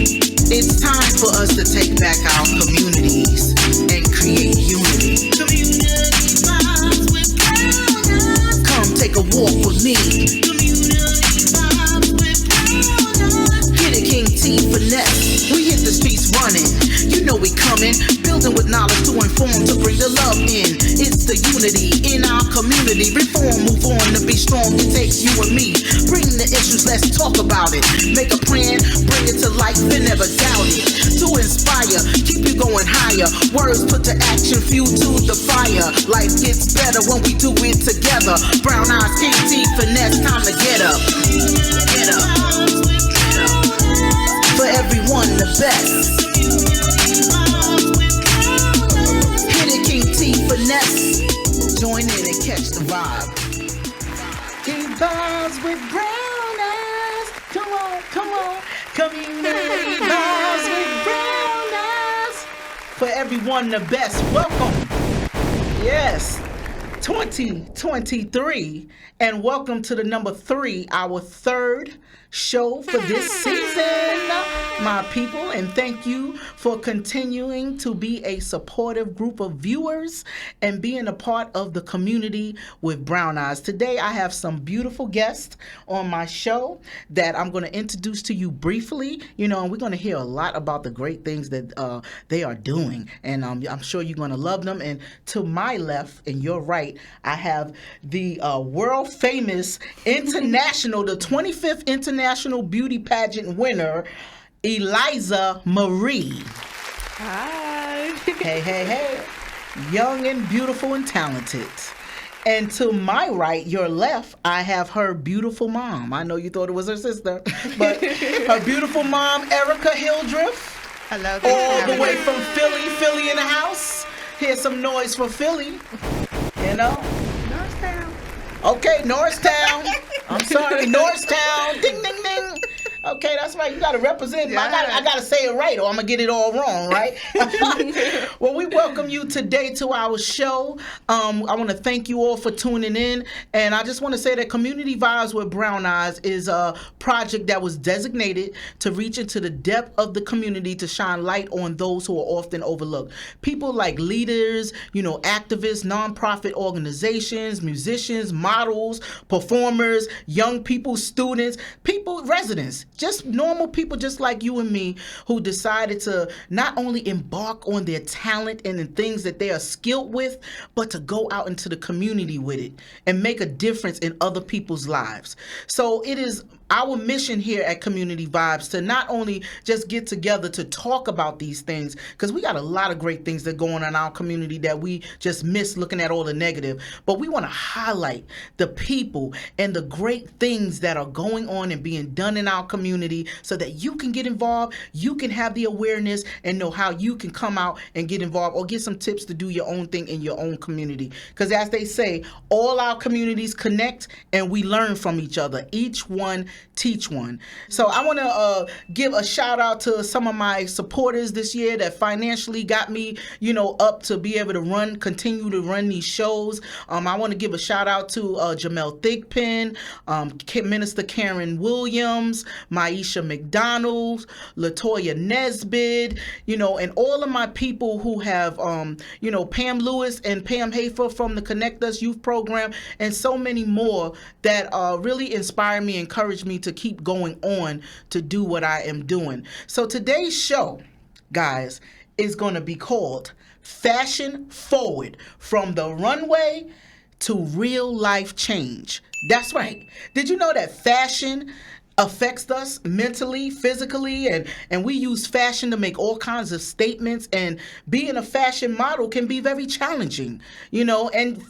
It's time for us to take back our communities and create unity. Community vibes with BrownEyes. Come take a walk with me. Community vibes with BrownEyes. Get it, King T finesse. We hit the streets running. You know we coming. Building with knowledge to inform, to bring the love in. It's the unity in our community. Reform, move on to be strong. It takes you and me. Bring the issues, let's talk about it. Make a plan, bring it to life and never doubt it. To inspire, keep you going higher. Words put to action, fuel to the fire. Life gets better when we do it together. BrownEyes, King T, finesse, time to get up. Get up. For everyone the best. Hit it, King T, finesse. Join in and catch the vibe. King vibes with BrownEyes. Come on, come on. Community vibes with BrownEyes. For everyone the best. Welcome. Yes. 2023. And welcome to the number 3, our third show for this season, my people, and thank you for continuing to be a supportive group of viewers and being a part of the community with BrownEyes. Today I have some beautiful guests on my show that I'm going to introduce to you briefly, and we're going to hear a lot about the great things that they are doing, and I'm sure you're going to love them. And to my left and your right, I have the world famous international, the 25th International Beauty Pageant winner, Eliza Marie. Hi. Hey, hey, hey. Young and beautiful and talented. And to my right, your left, I have her beautiful mom. I know you thought it was her sister, but her beautiful mom, Erica Hildreth. Hello. All the way from Philly in the house. Here's some noise for Philly. Norristown. Okay, Norristown. I'm sorry, Norristown. Ding, ding, ding. Okay, that's right. You got to represent. Yeah. I got to say it right, or I'm going to get it all wrong, right? Well, we welcome you today to our show. I want to thank you all for tuning in. And I just want to say that Community Vibes with BrownEyes is a project that was designated to reach into the depth of the community to shine light on those who are often overlooked. People like leaders, activists, nonprofit organizations, musicians, models, performers, young people, students, residents. Just normal people just like you and me who decided to not only embark on their talent and the things that they are skilled with, but to go out into the community with it and make a difference in other people's lives. So it is our mission here at Community Vibes to not only just get together to talk about these things, because we got a lot of great things that go on in our community that we just miss looking at all the negative, but we want to highlight the people and the great things that are going on and being done in our community so that you can get involved, you can have the awareness and know how you can come out and get involved or get some tips to do your own thing in your own community. Because as they say, all our communities connect and we learn from each other. Each one teach one. So I want to give a shout out to some of my supporters this year that financially got me, up to be able to continue to run these shows. I want to give a shout out to Jamel Thigpen, Minister Karen Williams, Maisha McDonald, Latoya Nesbitt, and all of my people who have, Pam Lewis and Pam Hafer from the Connect Us Youth Program, and so many more that really inspire me, encourage me to keep going on to do what I am doing. So today's show, guys, is going to be called Fashion Forward, from the runway to real life change. That's right. Did you know that fashion affects us mentally, physically, and we use fashion to make all kinds of statements, and being a fashion model can be very challenging, and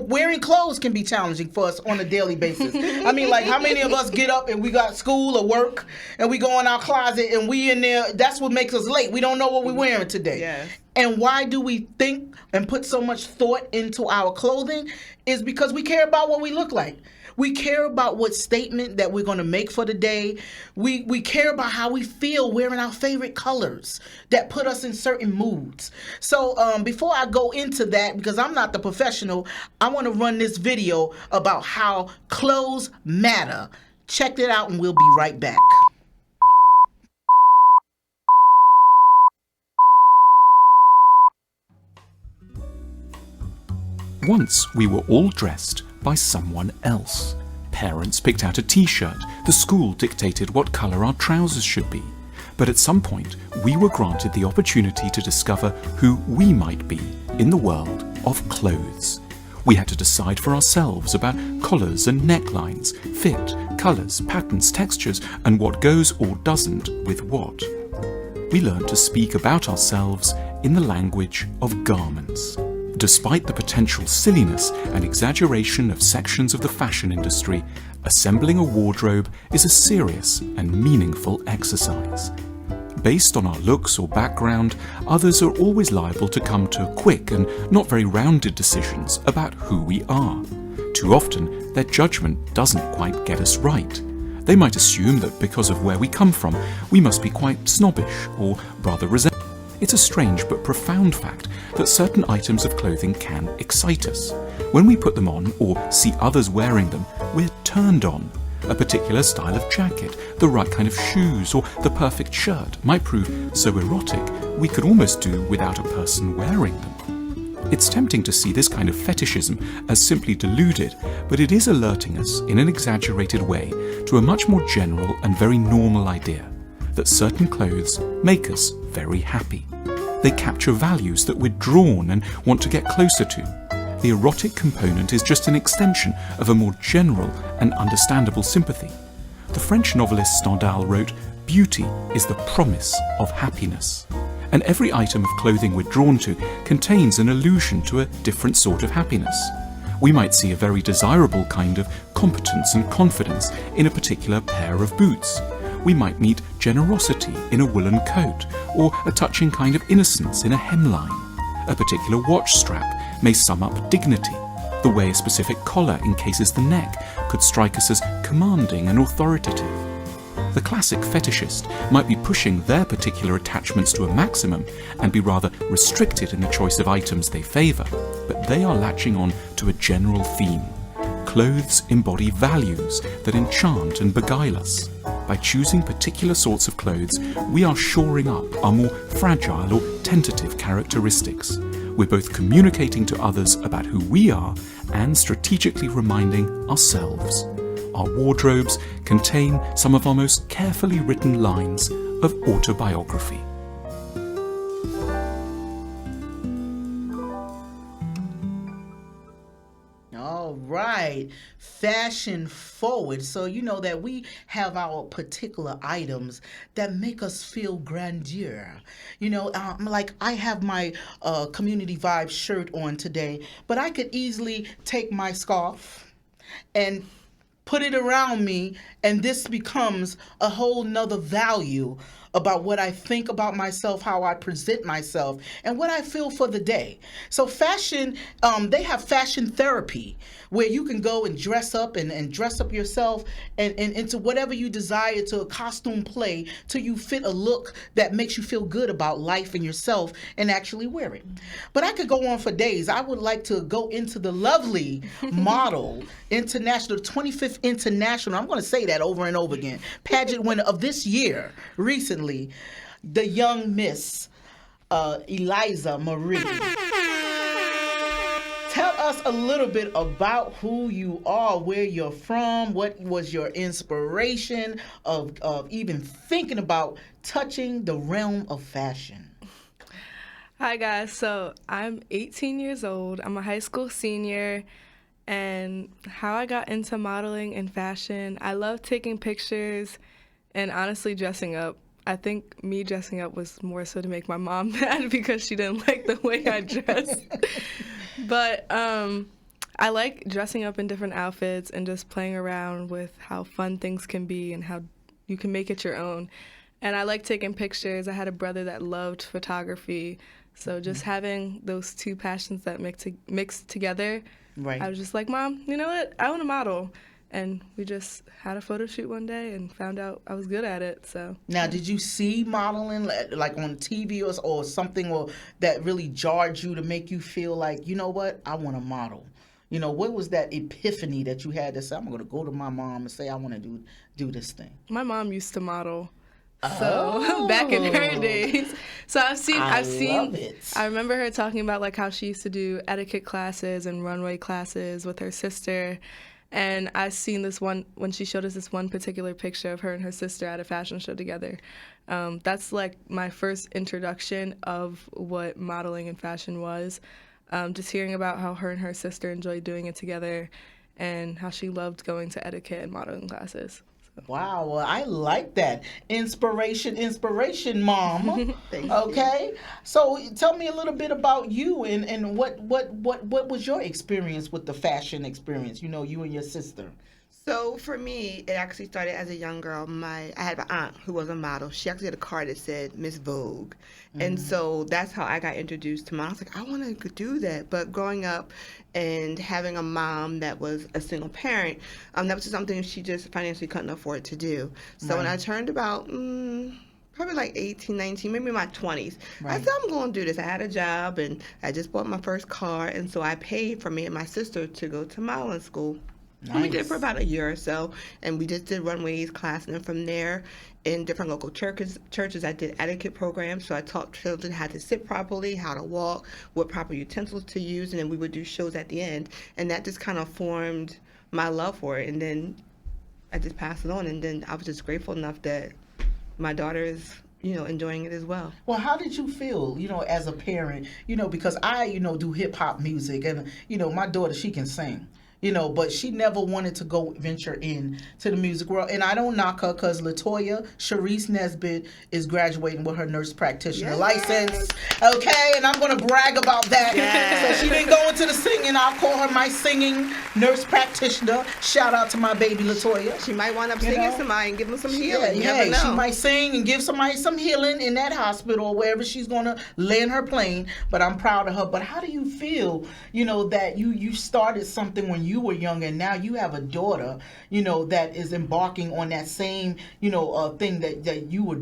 wearing clothes can be challenging for us on a daily basis. I mean, like, how many of us get up and we got school or work and we go in our closet and we in there, that's what makes us late. We don't know what we're wearing today. Yes. And why do we think and put so much thought into our clothing? Is because we care about what we look like. We care about what statement that we're going to make for the day. We care about how we feel wearing our favorite colors that put us in certain moods. So before I go into that, because I'm not the professional, I want to run this video about how clothes matter. Check it out and we'll be right back. Once we were all dressed by someone else. Parents picked out a t-shirt, the school dictated what colour our trousers should be. But at some point, we were granted the opportunity to discover who we might be in the world of clothes. We had to decide for ourselves about collars and necklines, fit, colours, patterns, textures, and what goes or doesn't with what. We learned to speak about ourselves in the language of garments. Despite the potential silliness and exaggeration of sections of the fashion industry, assembling a wardrobe is a serious and meaningful exercise. Based on our looks or background, others are always liable to come to quick and not very rounded decisions about who we are. Too often, their judgment doesn't quite get us right. They might assume that because of where we come from, we must be quite snobbish or rather resentful. It's a strange but profound fact that certain items of clothing can excite us. When we put them on or see others wearing them, we're turned on. A particular style of jacket, the right kind of shoes, or the perfect shirt might prove so erotic we could almost do without a person wearing them. It's tempting to see this kind of fetishism as simply deluded, but it is alerting us in an exaggerated way to a much more general and very normal idea that certain clothes make us very happy. They capture values that we're drawn and want to get closer to. The erotic component is just an extension of a more general and understandable sympathy. The French novelist Stendhal wrote, "Beauty is the promise of happiness." And every item of clothing we're drawn to contains an allusion to a different sort of happiness. We might see a very desirable kind of competence and confidence in a particular pair of boots. We might meet generosity in a woolen coat, or a touching kind of innocence in a hemline. A particular watch strap may sum up dignity. The way a specific collar encases the neck could strike us as commanding and authoritative. The classic fetishist might be pushing their particular attachments to a maximum and be rather restricted in the choice of items they favour, but they are latching on to a general theme. Clothes embody values that enchant and beguile us. By choosing particular sorts of clothes, we are shoring up our more fragile or tentative characteristics. We're both communicating to others about who we are and strategically reminding ourselves. Our wardrobes contain some of our most carefully written lines of autobiography. All right, fashion forward. So you know that we have our particular items that make us feel grandeur. You know, like I have my Community Vibes shirt on today, but I could easily take my scarf and put it around me, and this becomes a whole nother value about what I think about myself, how I present myself, and what I feel for the day. So fashion, they have fashion therapy, where you can go and dress up and dress up yourself and into whatever you desire, to a costume play, till you fit a look that makes you feel good about life and yourself and actually wear it. But I could go on for days. I would like to go into the lovely model, international, 25th International, I'm going to say that over and over again, pageant winner of this year, recently, the young Miss Eliza Marie. Tell us a little bit about who you are, where you're from, what was your inspiration of even thinking about touching the realm of fashion. Hi guys, so I'm 18 years old. I'm a high school senior, and how I got into modeling and fashion, I love taking pictures and honestly dressing up. I think me dressing up was more so to make my mom mad because she didn't like the way I dressed. But I like dressing up in different outfits and just playing around with how fun things can be and how you can make it your own. And I like taking pictures. I had a brother that loved photography. So just having those two passions that mix together, right. I was just like, Mom, you know what? I want to model. And we just had a photo shoot one day and found out I was good at it. So now, did you see modeling like on TV or something or that really jarred you to make you feel like, you know what, I want to model? You know, what was that epiphany that you had to say, I'm going to go to my mom and say I want to do this thing? My mom used to model. So back in her days. So I've seen it. I remember her talking about like how she used to do etiquette classes and runway classes with her sister. And I've seen this one, when she showed us this one particular picture of her and her sister at a fashion show together. That's like my first introduction of what modeling and fashion was. Just hearing about how her and her sister enjoyed doing it together and how she loved going to etiquette and modeling classes. Wow, well, I like that. Inspiration, mom. Okay? So tell me a little bit about you and what was your experience with the fashion experience, you and your sister? So for me, it actually started as a young girl. I had an aunt who was a model. She actually had a card that said Miss Vogue. And so that's how I got introduced to models. I was like, I want to do that. But growing up and having a mom that was a single parent, that was just something she just financially couldn't afford to do. So when I turned about probably like 18, 19, maybe my 20s. I said, I'm going to do this. I had a job, and I just bought my first car, and so I paid for me and my sister to go to modeling school. Nice. And we did it for about a year or so, and we just did Runway's class, and then from there, in different local churches, I did etiquette programs, so I taught children how to sit properly, how to walk, what proper utensils to use, and then we would do shows at the end, and that just kind of formed my love for it, and then I just passed it on, and then I was just grateful enough that my daughter is enjoying it as well. Well, how did you feel, as a parent, because I, do hip hop music, and, my daughter, she can sing. But she never wanted to go venture in to the music world. And I don't knock her because Latoya Sharice Nesbitt is graduating with her nurse practitioner license. Okay, and I'm going to brag about that. Yes. So she didn't go into the singing. I'll call her my singing nurse practitioner. Shout out to my baby Latoya. She might wind up singing somebody and give them some healing. You never know. She might sing and give somebody some healing in that hospital or wherever she's going to land her plane. But I'm proud of her. But how do you feel, that you started something when you were young, and now you have a daughter, that is embarking on that same, thing that you were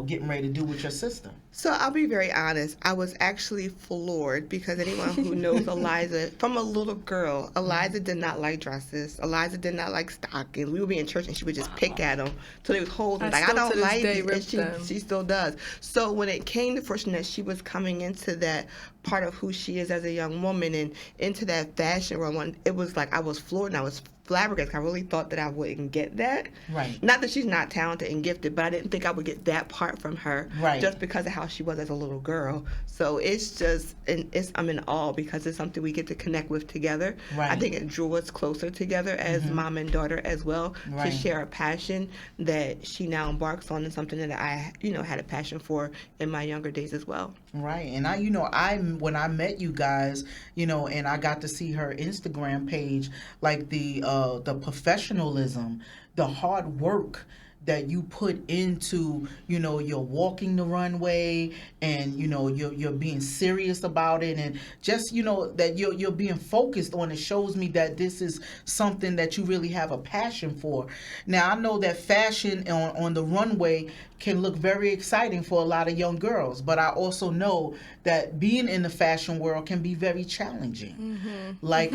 getting ready to do with your sister? So I'll be very honest. I was actually floored because anyone who knows Eliza, from a little girl, Eliza did not like dresses. Eliza did not like stockings. We would be in church and she would just pick at them till they was holding. Like, I don't like it. And she still does. So when it came to fruition that she was coming into that part of who she is as a young woman and into that fashion world, it was like I was floored and I was flabbergasted. I really thought that I wouldn't get that. Right. Not that she's not talented and gifted, but I didn't think I would get that part from her. Right. Just because of how she was as a little girl. So it's just, I'm in awe because it's something we get to connect with together. Right. I think it drew us closer together as mom and daughter as well, to share a passion that she now embarks on, and something that I, had a passion for in my younger days as well. Right. And when I met you guys, and I got to see her Instagram page, like the professionalism, the hard work that you put into, you're walking the runway, and, you're being serious about it, and just, that you're being focused on it shows me that this is something that you really have a passion for. Now, I know that fashion on the runway can look very exciting for a lot of young girls, but I also know that being in the fashion world can be very challenging. Mm-hmm. Like,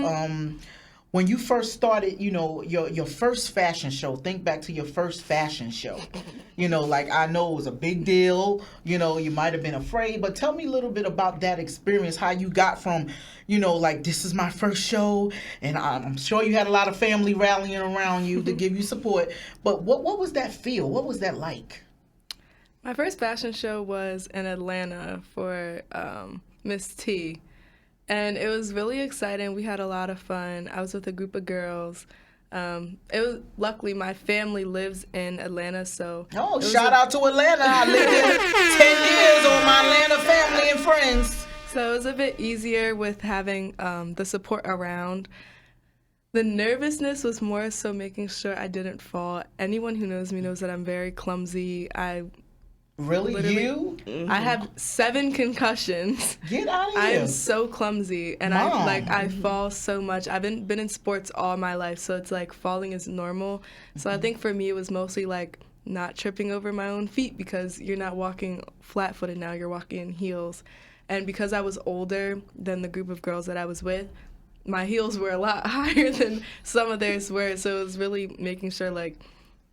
when you first started, your first fashion show, think back to your first fashion show. Like, I know it was a big deal. You might have been afraid, but tell me a little bit about that experience, how you got from, like, this is my first show, and I'm sure you had a lot of family rallying around you to give you support. But what was that feel? What was that like? My first fashion show was in Atlanta for Miss T. And it was really exciting. We had a lot of fun. I was with a group of girls. Luckily, my family lives in Atlanta, so... Oh, shout out to Atlanta. I lived there 10 years with my Atlanta family and friends. So it was a bit easier with having the support around. The nervousness was more so making sure I didn't fall. Anyone who knows me knows that I'm very clumsy. Really? You? I have 7 concussions. Get out of here. I am so clumsy, and I fall so much. I've been in sports all my life, so it's like falling is normal. So I think for me it was mostly like not tripping over my own feet, because you're not walking flat-footed now, you're walking in heels. And because I was older than the group of girls that I was with, my heels were a lot higher than some of theirs were, so it was really making sure like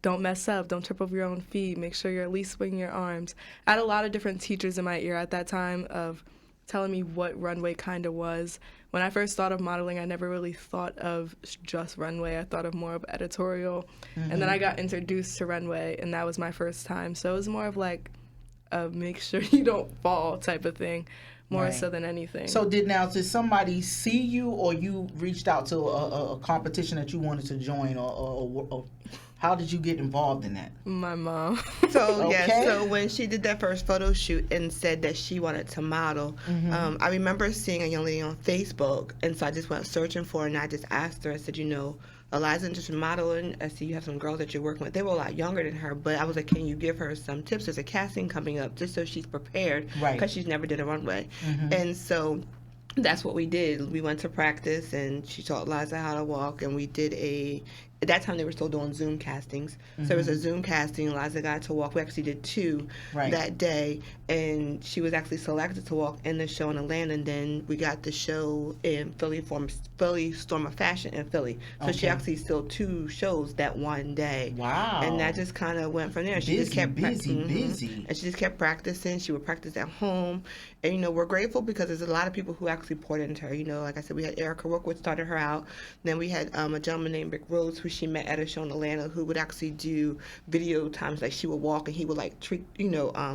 don't mess up, don't trip over your own feet, make sure you're at least swinging your arms. I had a lot of different teachers in my ear at that time of telling me what runway kind of was. When I first thought of modeling, I never really thought of just runway. I thought of more of editorial. And then I got introduced to runway, and that was my first time. So it was more of like a make sure you don't fall type of thing, more so than anything. So did somebody see you, or you reached out to a competition that you wanted to join, or how did you get involved in that? My mom. So so when she did that first photo shoot and said that she wanted to model, I remember seeing a young lady on Facebook, and so I just went searching for her, and I just asked her. I said, Eliza, just modeling. I see you have some girls that you're working with. They were a lot younger than her, but I was like, can you give her some tips? There's a casting coming up, just so she's prepared, because she's never did a runway. And so that's what we did. We went to practice, and she taught Eliza how to walk, and we did at that time they were still doing Zoom castings. So it was a Zoom casting. Eliza got to walk. We actually did 2 that day, and she was actually selected to walk in the show in Atlanta, and then we got the show in Philly Storm of Fashion in Philly. So she actually still 2 shows that one day. Wow. And that just kind of went from there. She just kept busy. And she just kept practicing. She would practice at home. And, we're grateful because there's a lot of people who actually poured into her. Like I said, we had Erica Hildreth started her out. Then we had a gentleman named Rick Rhodes, who she met at a show in Atlanta, who would actually do video times. Like, she would walk and he would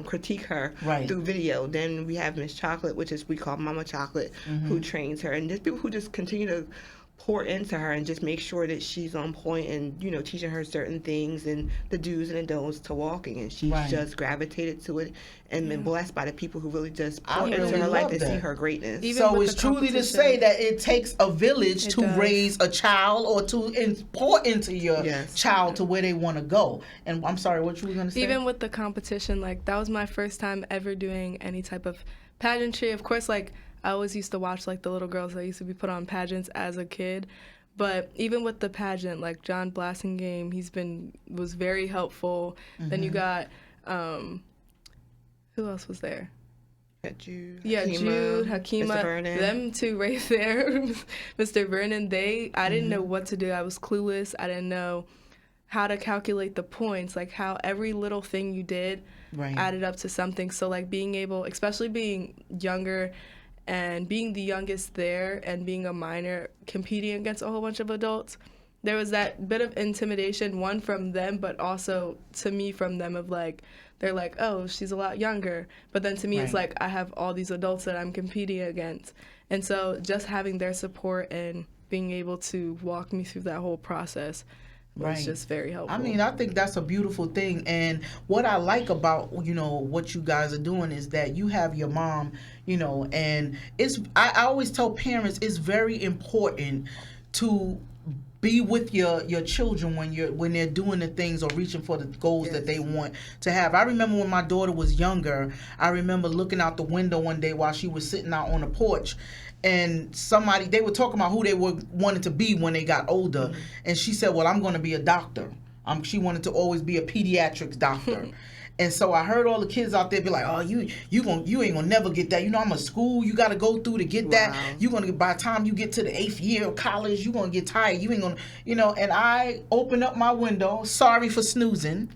critique her through video. Then we have Miss Chocolate, which is we call Mama Chocolate, who trains her. And there's people who just continue to pour into her and just make sure that she's on point and, teaching her certain things and the do's and the don'ts to walking. And she's just gravitated to it and been blessed by the people who really just pour into her life to see her greatness. Even so it's truly to say that it takes a village to raise a child or to pour into your child to where they want to go. And I'm sorry, what you were going to say? Even with the competition, that was my first time ever doing any type of pageantry. Of course, I always used to watch the little girls that used to be put on pageants as a kid, but even with the pageant, John Blassingame, was very helpful. Then you got who else was there? Jude, Jude, Hakima, Mr. Vernon. Them 2 right there, Mr. Vernon. I didn't know what to do. I was clueless. I didn't know how to calculate the points, how every little thing you did added up to something. So being able, especially being younger, and being the youngest there and being a minor competing against a whole bunch of adults, there was that bit of intimidation, one from them, but also to me from them of they're oh, she's a lot younger. But then to me, it's I have all these adults that I'm competing against. And so just having their support and being able to walk me through that whole process was just very helpful. I think that's a beautiful thing. And what I like about, what you guys are doing is that you have your mom, and I always tell parents it's very important to be with your children when they're doing the things or reaching for the goals that they want to have. I remember when my daughter was younger, I remember looking out the window one day while she was sitting out on the porch, and they were talking about who they wanted to be when they got older, and she said, well, I'm going to be a doctor. She wanted to always be a pediatrics doctor. And so I heard all the kids out there be like, oh, you ain't gonna never get that. I'm a school you gotta go through to get that. You're gonna by the time you get to the 8th year of college, you're gonna get tired. You ain't gonna, and I opened up my window, sorry for snoozing,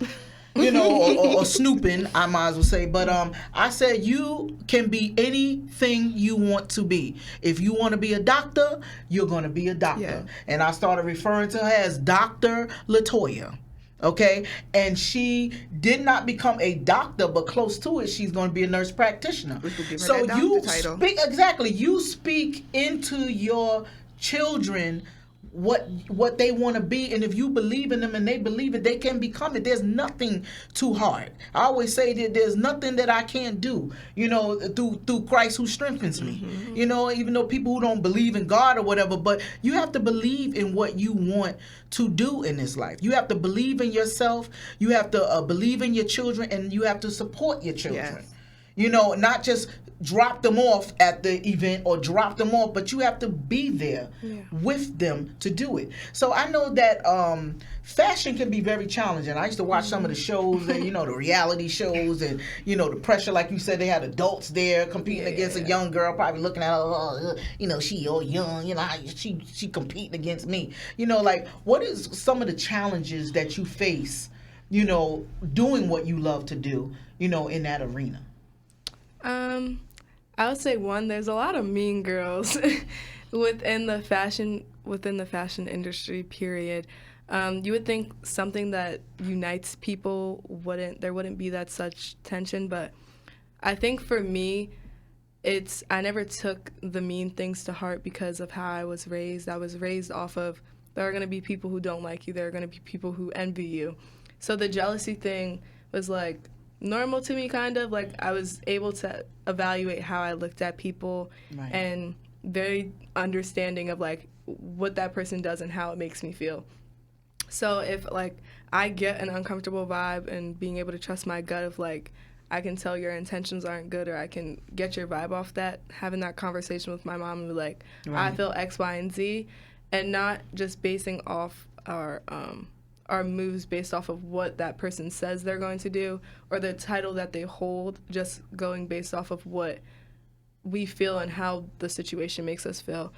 or snooping, I might as well say. But I said, you can be anything you want to be. If you want to be a doctor, you're gonna be a doctor. Yeah. And I started referring to her as Dr. Latoya. Okay, and she did not become a doctor, but close to it, she's going to be a nurse practitioner. So you speak into your children what they want to be, and if you believe in them and they believe it, they can become it. There's nothing too hard. I always say that there's nothing that I can't do, through Christ who strengthens me. Even though people who don't believe in God or whatever, but you have to believe in what you want to do in this life. You have to believe in yourself. You have to believe in your children, and you have to support your children. Yes. Not just drop them off at the event or drop them off, but you have to be there with them to do it. So I know that fashion can be very challenging. I used to watch some of the shows, and, the reality shows, and, the pressure, like you said, they had adults there competing against a young girl, probably looking at her, she all young, she competing against me. What is some of the challenges that you face doing what you love to do, in that arena? I would say one, there's a lot of mean girls within the fashion industry, period. You would think something that unites people there wouldn't be that such tension, but I think for me, I never took the mean things to heart because of how I was raised. I was raised off of, there are going to be people who don't like you, there are going to be people who envy you. So the jealousy thing was like normal to me, kind of. Like, I was able to evaluate how I looked at people, right, and very understanding of like what that person does and how it makes me feel. So if like I get an uncomfortable vibe, and being able to trust my gut of like, I can tell your intentions aren't good, or I can get your vibe off that, having that conversation with my mom and be like, right, I feel X, Y, and Z, and not just basing off our moves based off of what that person says they're going to do or the title that they hold, just going based off of what we feel and how the situation makes us feel.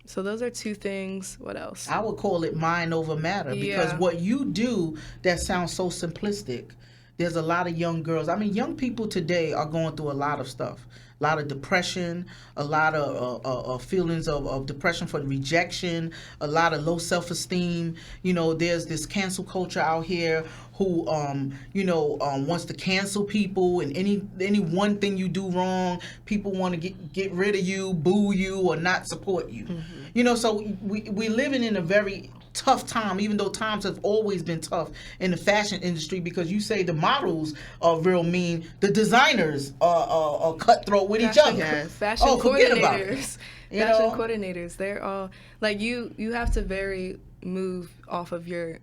So those are two things. What else? I would call it mind over matter, because what you do that sounds so simplistic. There's a lot of young girls. I mean, young people today are going through a lot of stuff. A lot of depression, a lot of feelings of depression for rejection, a lot of low self-esteem. There's this cancel culture out here who, wants to cancel people, and any one thing you do wrong, people want to get rid of you, boo you, or not support you. Mm-hmm. So we're living in a very tough time, even though times have always been tough in the fashion industry, because you say the models are real mean, the designers are cutthroat with each other. Yes. Fashion coordinators. Fashion coordinators. They're all like, you have to move off of your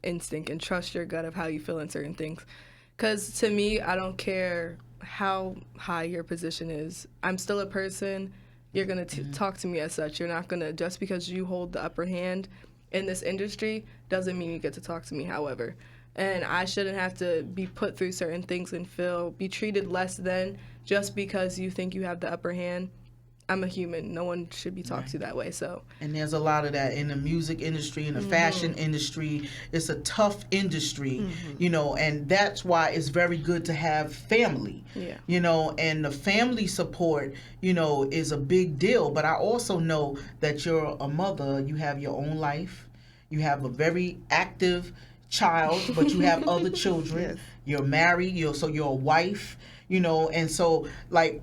instinct and trust your gut of how you feel in certain things. Because to me, I don't care how high your position is. I'm still a person. You're going to talk to me as such. You're not going to, just because you hold the upper hand in this industry doesn't mean you get to talk to me, however. And I shouldn't have to be put through certain things and be treated less than just because you think you have the upper hand. I'm a human. No one should be talked to that way. So. And there's a lot of that in the music industry, in the fashion industry. It's a tough industry, and that's why it's very good to have family, and the family support, is a big deal. But I also know that you're a mother. You have your own life. You have a very active child, but you have other children. Yes. You're married. So you're a wife, and so like,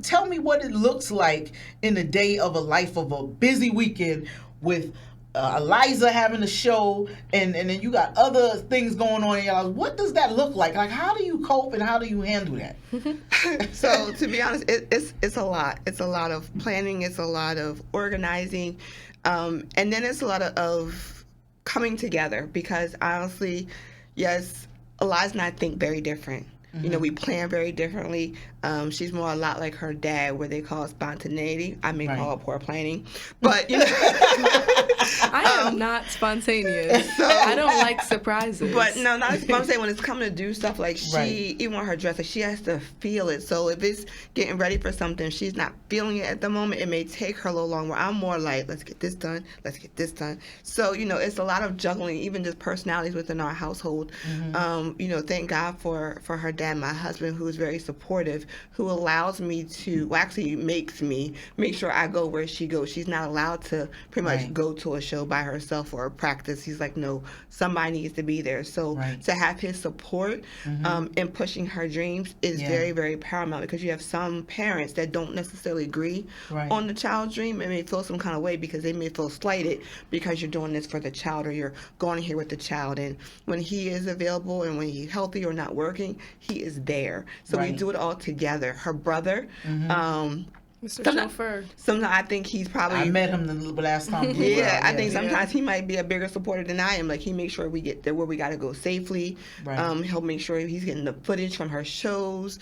tell me what it looks like in the day of a life of a busy weekend with Eliza having a show, and then you got other things going on in your life. What does that look like? Like, how do you cope and how do you handle that? So to be honest, it's a lot. It's a lot of planning. It's a lot of organizing, and then it's a lot of coming together, because honestly, yes, Eliza and I think very different. We plan very differently. She's more a lot like her dad, where they call it spontaneity. I may call it poor planning, but I am not spontaneous. So, I don't like surprises. But no, not spontaneous. When it's coming to do stuff, like even with her dress, like she has to feel it. So if it's getting ready for something, she's not feeling it at the moment, it may take her a little longer. I'm more like, let's get this done. Let's get this done. So it's a lot of juggling, even just personalities within our household. Thank God for her dad, my husband, who is very supportive, who allows me to, actually makes me make sure I go where she goes. She's not allowed to pretty much go to a show by herself or a practice. He's like, no, somebody needs to be there. So to have his support in pushing her dreams is very, very paramount, because you have some parents that don't necessarily agree on the child's dream and may feel some kind of way because they may feel slighted because you're doing this for the child, or you're going here with the child. And when he is available and when he's healthy or not working, he is there. So we do it all together. Her brother, Mr. Chauffeur. Sometimes I think he's probably. I met him the last time. I think sometimes he might be a bigger supporter than I am. Like, he makes sure we get there where we got to go safely. He'll make sure he's getting the footage from her shows,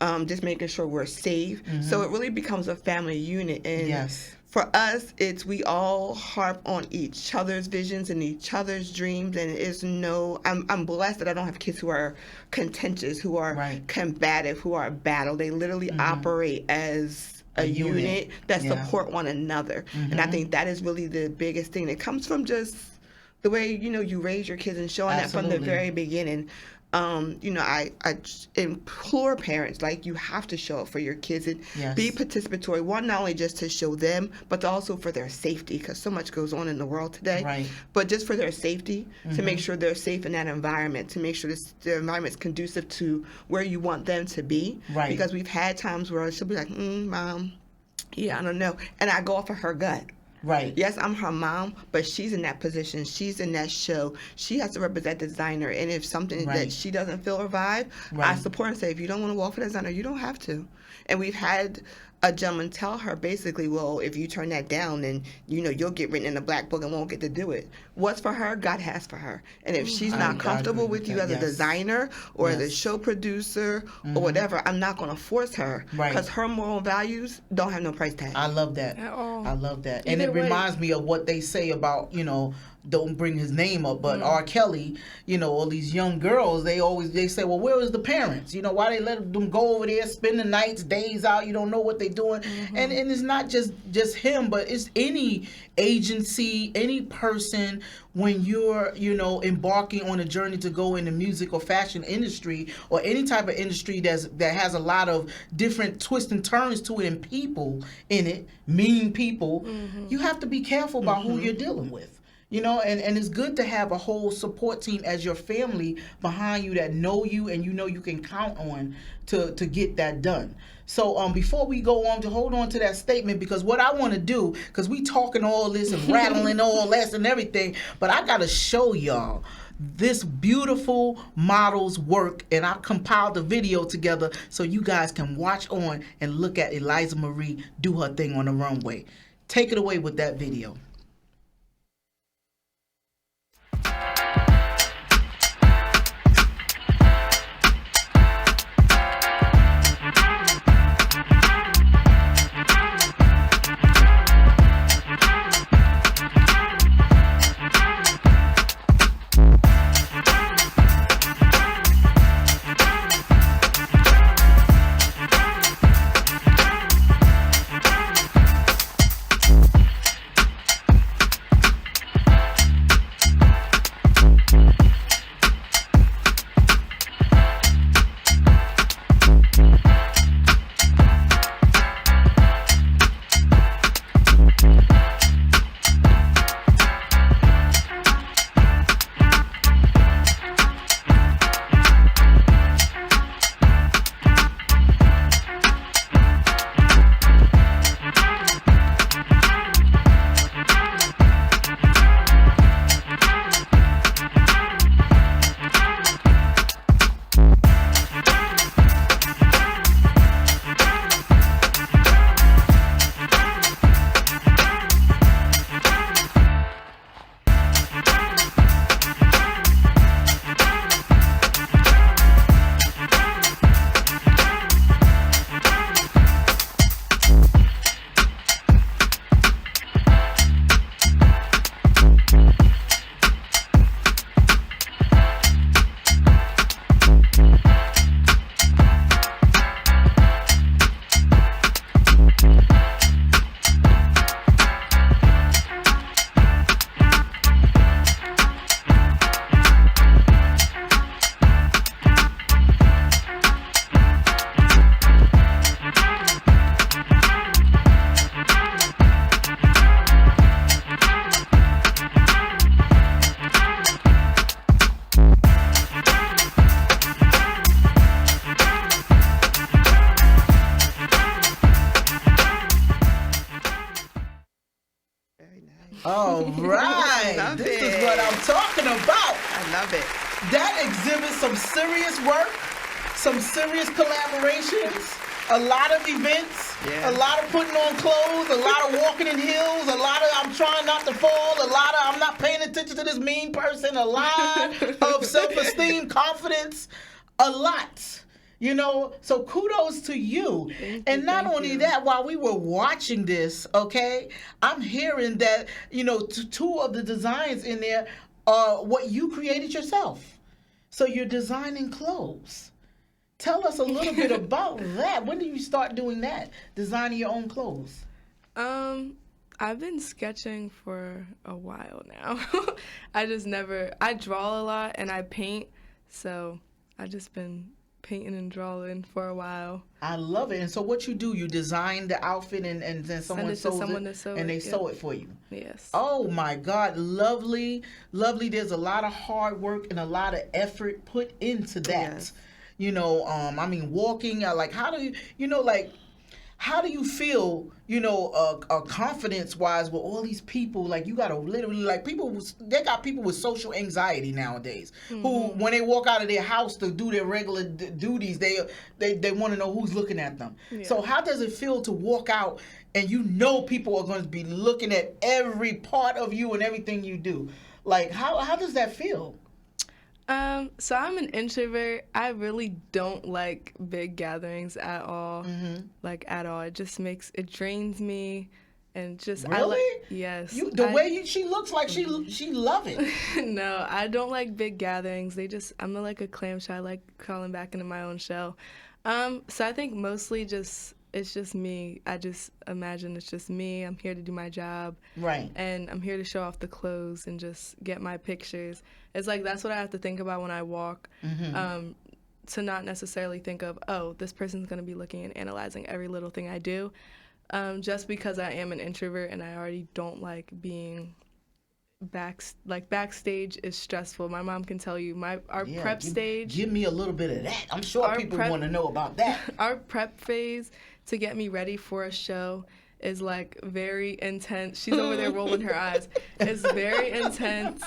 just making sure we're safe. So it really becomes a family unit. And for us, we all harp on each other's visions and each other's dreams, and I'm blessed that I don't have kids who are contentious, who are combative, who are battle. They literally operate as a unit that support one another. And I think that is really the biggest thing. It comes from just the way, you raise your kids and showing that from the Absolutely. very beginning. I implore parents, like, you have to show up for your kids and Yes. be participatory. One, not only just to show them, but also for their safety, because so much goes on in the world today. Right. But just for their safety, to make sure they're safe in that environment, to make sure the environment's conducive to where you want them to be. Right. Because we've had times where she'll be like, Mom, yeah, I don't know. And I go off of her gut. Right. Yes, I'm her mom, but she's in that position. She's in that show. She has to represent the designer. And if something Right. that she doesn't feel or vibe, I Right. support and say, if you don't want to walk for the designer, you don't have to. And we've had a gentleman tell her basically, well, if you turn that down, then, you'll get written in the black book and won't get to do it. What's for her, God has for her. And if she's I not comfortable agree with with you that, as a yes. designer or as a Yes. show producer or whatever, I'm not going to force her. Right. Because her moral values don't have no price tag. I love that. At all. I love that. And Either it way. reminds me of what they say about, don't bring his name up, but R. Kelly, all these young girls, they say, well, where was the parents? Why they let them go over there, spend the nights, days out, you don't know what they're doing. And it's not just him, but it's any agency, any person, when you're, embarking on a journey to go in the music or fashion industry or any type of industry that has a lot of different twists and turns to it and people in it, mean people, you have to be careful about who you're dealing with. And it's good to have a whole support team as your family behind you that know you and you can count on to get that done. So before we go on, to hold on to that statement, because what I want to do, because we talking all this and rattling all this and everything, but I got to show y'all this beautiful model's work, and I compiled the video together so you guys can watch on and look at Eliza Marie do her thing on the runway. Take it away with that video. All right. Love This it. is what I'm talking about. I love it. That exhibits some serious work, some serious collaborations, a lot of events, Yeah. a lot of putting on clothes, a lot of walking in heels, a lot of I'm trying not to fall, a lot of I'm not paying attention to this mean person, a lot of self-esteem, confidence, a lot. You know, so kudos to you. And not only that, while we were watching this, okay, I'm hearing that, you know, two of the designs in there are what you created yourself. So you're designing clothes. Tell us a little bit about that. When did you start doing that, designing your own clothes? I've been sketching for a while now. I draw a lot and I paint, so I just been painting and drawing for a while. I love it. And so what you do, you design the outfit and then someone sews it and they sew it for you. Yes. Oh my God, lovely, lovely. There's a lot of hard work and a lot of effort put into that. Yes. You know, I mean, walking, like, how do you know, like, how do you feel, you know, confidence-wise with all these people? Like, you got to literally, like, they got people with social anxiety nowadays who, when they walk out of their house to do their regular duties, they want to know who's looking at them. Yeah. So how does it feel to walk out and you know people are going to be looking at every part of you and everything you do? Like, how does that feel? So I'm an introvert. I really don't like big gatherings at all. Like at all. It just it drains me, and just Really? Yes. She looks like she love it. No, I don't like big gatherings. I'm like a clamshell. I like crawling back into my own shell. So I think mostly it's just me. I just imagine it's just me. I'm here to do my job. Right. And I'm here to show off the clothes and just get my pictures. It's like that's what I have to think about when I walk. To not necessarily think of, oh, this person's going to be looking and analyzing every little thing I do. Just because I am an introvert and I already don't like being backstage is stressful. My mom can tell you our prep stage. Give me a little bit of that. I'm sure people want to know about that. Our prep phase to get me ready for a show is like very intense. She's over there rolling her eyes. It's very intense.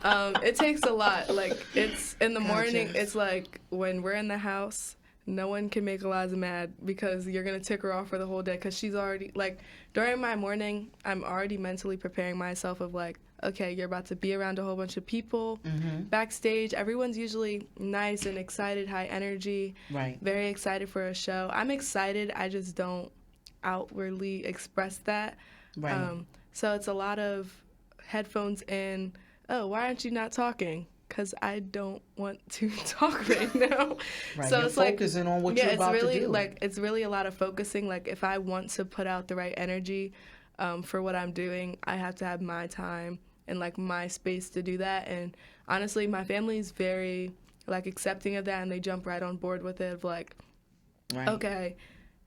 It takes a lot. Like it's in the morning. It's like when we're in the house, no one can make Eliza mad because you're gonna tick her off for the whole day because she's already like during my morning, I'm already mentally preparing myself of like, okay, you're about to be around a whole bunch of people. Backstage, everyone's usually nice and excited, high energy, right? Very excited for a show. I'm excited. I just don't outwardly express that. Right. So it's a lot of headphones in. Oh, why aren't you not talking? Because I don't want to talk right now. Right. So you're it's focusing on what you're about to do. It's really a lot of focusing. Like if I want to put out the right energy for what I'm doing, I have to have my time and like my space to do that. And honestly, my family's very like accepting of that, and they jump right on board with it. Of like, right. Okay,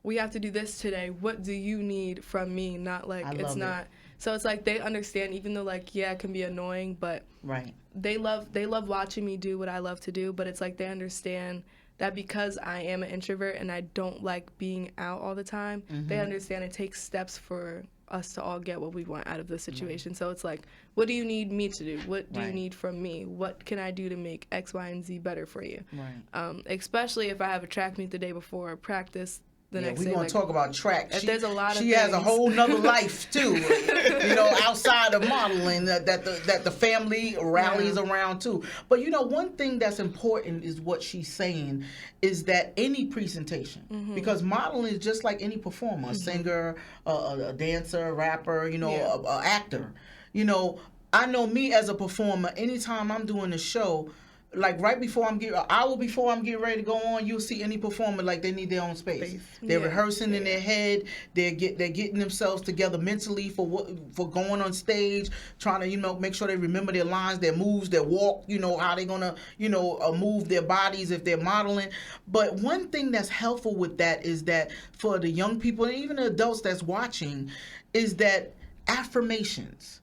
we have to do this today. What do you need from me? Not like it's not. So it's like they understand, even though like yeah, it can be annoying, but right. They love watching me do what I love to do. But it's like they understand that because I am an introvert and I don't like being out all the time. They understand it takes steps for us to all get what we want out of the situation. So it's like, what do you need me to do? What do you need from me? What can I do to make X, Y, and Z better for you? Right. Especially if I have a track meet the day before, practice the next day. We're going to talk about track. There's a lot of She has a whole nother life, too, you know, outside of modeling that the family rallies around, too. But, you know, one thing that's important is what she's saying is that any presentation, because modeling is just like any performer, a singer, a dancer, a rapper, you know, a actor. You know, I know me as a performer, anytime I'm doing a show, like right before an hour before I'm getting ready to go on, you'll see any performer like they need their own space. They're rehearsing in their head. They're getting themselves together mentally for going on stage, trying to, you know, make sure they remember their lines, their moves, their walk, you know, how they're gonna, you know, move their bodies if they're modeling. But one thing that's helpful with that is that for the young people and even the adults that's watching is that affirmations.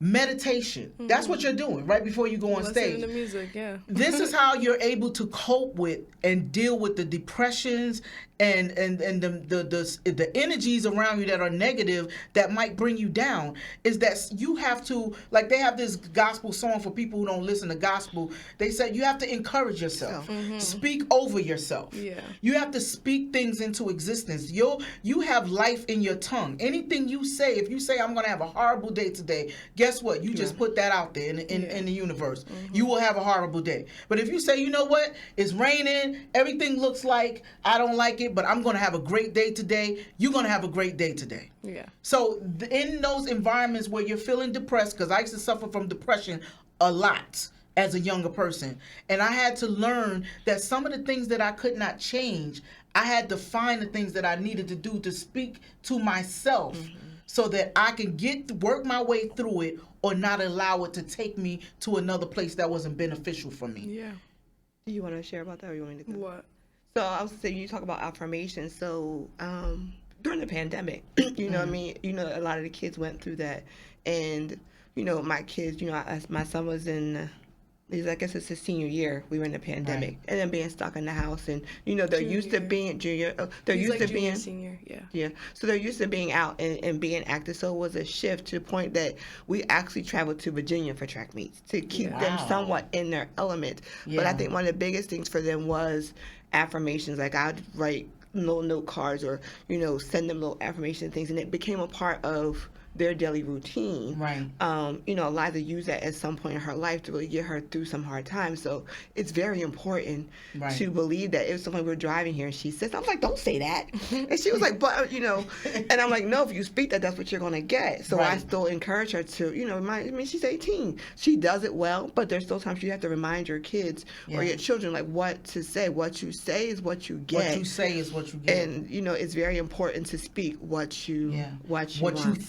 Meditation. That's what you're doing right before you go on stage. Listening to music, yeah. This is how you're able to cope with and deal with the depressions and the energies around you that are negative that might bring you down. Is that you have to, like they have this gospel song for people who don't listen to gospel. They say you have to encourage yourself. Speak over yourself. Yeah. You have to speak things into existence. You have life in your tongue. Anything you say, if you say I'm going to have a horrible day today, guess what? You just put that out there in the universe. You will have a horrible day. But if you say, you know what? It's raining. Everything looks like I don't like it, but I'm going to have a great day today. You're going to have a great day today. Yeah. So in those environments where you're feeling depressed, because I used to suffer from depression a lot as a younger person, and I had to learn that some of the things that I could not change, I had to find the things that I needed to do to speak to myself so that I can work my way through it or not allow it to take me to another place that wasn't beneficial for me. Yeah. Do you want to share about that, or you want me to go? What? So I was saying, you talk about affirmation. So during the pandemic, you know what I mean? You know, a lot of the kids went through that. And, you know, my kids, you know, my son was in, I guess it's his senior year. We were in the pandemic. Right. And then being stuck in the house. And, you know, they're used to being junior. They're He's used like to being. senior, yeah. Yeah. So they're used to being out and being active. So it was a shift to the point that we actually traveled to Virginia for track meets to keep them somewhat in their element. But I think one of the biggest things for them was affirmations. Like I'd write little note cards or, you know, send them little affirmation things. And it became a part of their daily routine. Right. You know, Eliza used that at some point in her life to really get her through some hard times. So it's very important to believe that. It was something we were driving here and she says, I was like, don't say that. And she was like, but, you know, and I'm like, no, if you speak that, that's what you're going to get. So I still encourage her to, you know, I mean, she's 18. She does it well, but there's still times you have to remind your kids or your children, like, what to say. What you say is what you get. What you say is what you get. And, you know, it's very important to speak what you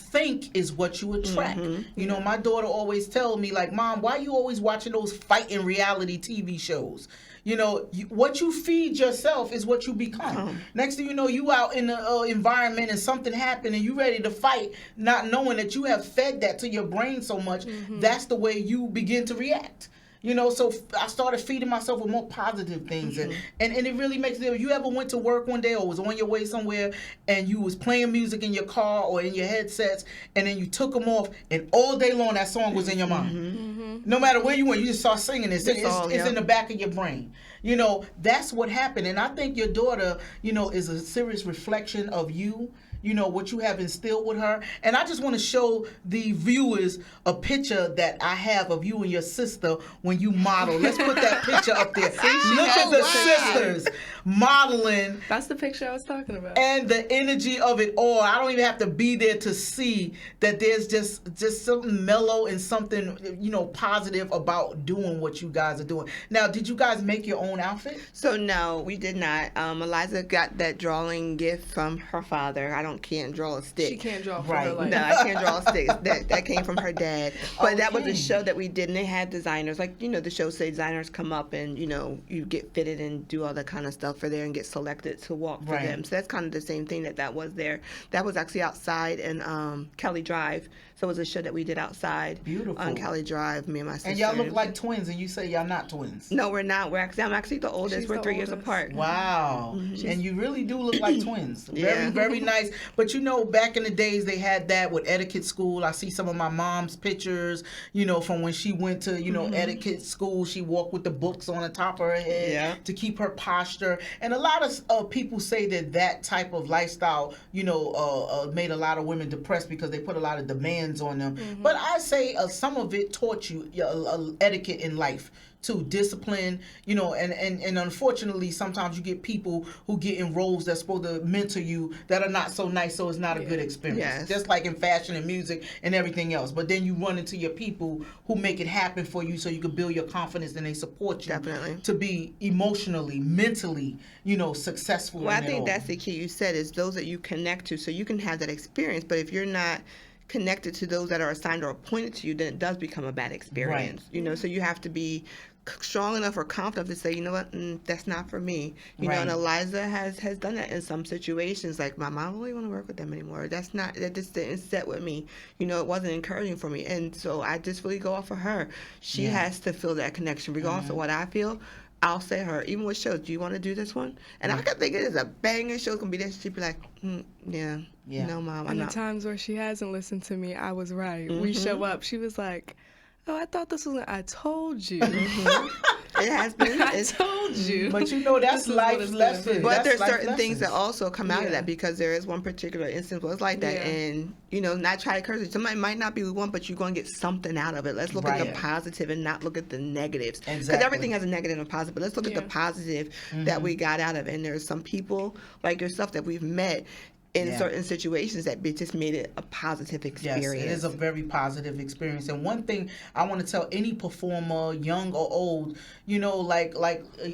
think is what you attract. You know, my daughter always tells me, like, Mom, why are you always watching those fighting reality TV shows? You know, what you feed yourself is what you become. Next thing you know, you out in the environment and something happened and you ready to fight, not knowing that you have fed that to your brain so much. That's the way you begin to react. You know, so I started feeding myself with more positive things. And it really makes it. You ever went to work one day or was on your way somewhere and you was playing music in your car or in your headsets and then you took them off and all day long that song was in your mind. No matter where you went, you just start singing it. It's in the back of your brain. You know, that's what happened. And I think your daughter, you know, is a serious reflection of you. You know, what you have instilled with her. And I just want to show the viewers a picture that I have of you and your sister when you model. Let's put that picture up there. Look at the sisters modeling. That's the picture I was talking about. And the energy of it all. I don't even have to be there to see that there's just something mellow and something, you know, positive about doing what you guys are doing. Now, did you guys make your own outfit? So, no, we did not. Eliza got that drawing gift from her father. I can't draw a stick. She can't draw for her life. No, I can't draw a stick. That came from her dad. But that was a show that we did, and they had designers. Like, you know, the show say designers come up and, you know, you get fitted and do all that kind of stuff for there and get selected to walk for them. So that's kind of the same thing that was there. That was actually outside in Kelly Drive. So it was a show that we did outside on Kelly Drive, me and my sister. And y'all look like twins, and you say y'all not twins. No, we're not. I'm actually the oldest. We're 3 years apart. Wow. And you really do look like twins. Very, very nice. But, you know, back in the days, they had that with etiquette school. I see some of my mom's pictures, you know, from when she went to, you know, etiquette school. She walked with the books on the top of her head to keep her posture. And a lot of people say that type of lifestyle, you know, made a lot of women depressed because they put a lot of demands on them. But I say some of it taught you etiquette in life too, discipline, you know, and unfortunately sometimes you get people who get in roles that's supposed to mentor you that are not so nice, so it's not a good experience. Just like in fashion and music and everything else. But then you run into your people who make it happen for you so you can build your confidence and they support you to be emotionally, mentally, you know, successful. Well, I think that's the key you said, is those that you connect to so you can have that experience. But if you're not connected to those that are assigned or appointed to you, then it does become a bad experience. You know, so you have to be strong enough or confident to say, you know what, that's not for me. You know, and Eliza has done that in some situations. Like, my mom, I don't really want to work with them anymore. That just didn't set with me. You know, it wasn't encouraging for me. And so I just really go off of her. She has to feel that connection. Regardless of what I feel, I'll say to her, even with shows, do you want to do this one? And I could think it is a banger show. It's going to be this. She'd be like, no, Mom, I'm not. And the times where she hasn't listened to me, I was right. We show up. She was like, oh, I thought this was, I told you. It has been. I told you. But you know, that's life lessons. But there's certain things that also come out of that, because there is one particular instance where it's like that. And, you know, not try to curse it. Somebody might not be one, but you're going to get something out of it. Let's look at the positive and not look at the negatives. Because everything has a negative and a positive. But let's look at the positive that we got out of it. And there's some people like yourself that we've met, in certain situations that it just made it a positive experience. Yes, it is a very positive experience. And one thing I want to tell any performer, young or old, you know, like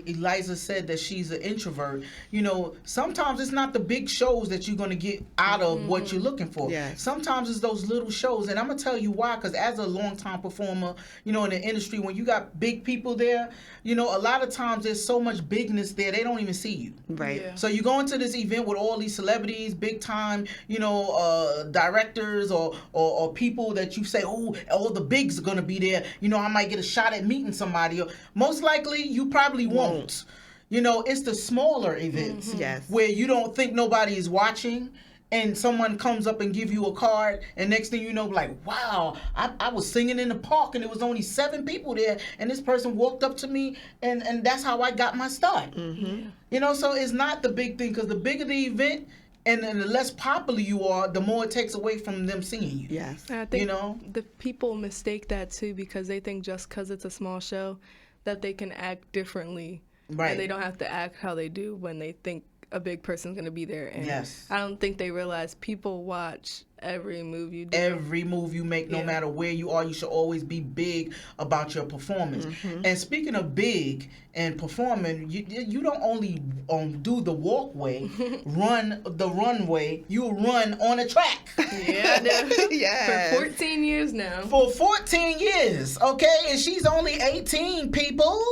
Eliza said that she's an introvert, you know, sometimes it's not the big shows that you're going to get out of what you're looking for. Yes. Sometimes it's those little shows. And I'm going to tell you why, because as a longtime performer, you know, in the industry, when you got big people there, you know, a lot of times there's so much bigness there, they don't even see you. Right. Yeah. So you go into this event with all these celebrities, big time, you know, directors or people that you say, oh, all the bigs are going to be there. You know, I might get a shot at meeting somebody. Most likely, you probably won't. You know, it's the smaller events Yes. where you don't think nobody is watching. And someone comes up and give you a card, and next thing you know, like, wow, I was singing in the park, and there was only 7 people there, and this person walked up to me, and that's how I got my start. Mm-hmm. You know, so it's not the big thing, because the bigger the event, and the less popular you are, the more it takes away from them seeing you. Yes. And I think You know? the people mistake that too, because they think just because it's a small show that they can act differently. Right. And they don't have to act how they do when they think a big person's going to be there. And Yes. I don't think they realize people watch every move you do. Every move you make, no Yeah. matter where you are, you should always be big about your performance. And speaking of big and performing, you don't only do the walkway, run the runway, you run on a track. Yeah, I do. Yes. For 14 years now. For 14 years, okay? And she's only 18, people.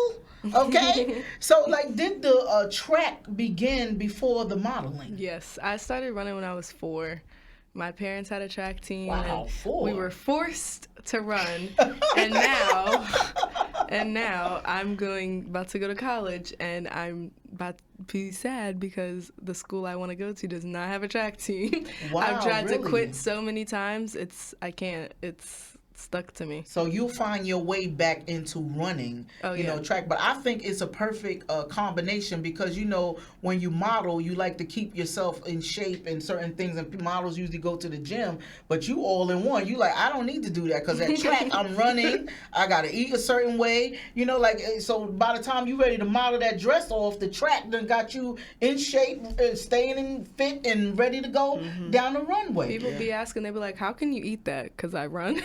Okay? So, like, did the track begin before the modeling? Yes, I started running when I was 4. My parents had a track team. Wow, and 4. We were forced to run, and now I'm about to go to college, and I'm about to be sad because the school I want to go to does not have a track team. Wow, I've tried to really? quit so many times. I can't. It's stuck to me. So you'll find your way back into running, you know, track. But I think it's a perfect combination because, you know, when you model, you like to keep yourself in shape and certain things. And models usually go to the gym, but you all in one. You like, I don't need to do that because at track, I'm running. I got to eat a certain way. You know, like, so by the time you're ready to model that dress off, the track done got you in shape, staying in fit and ready to go down the runway. People be asking, they be like, how can you eat that? Because I run.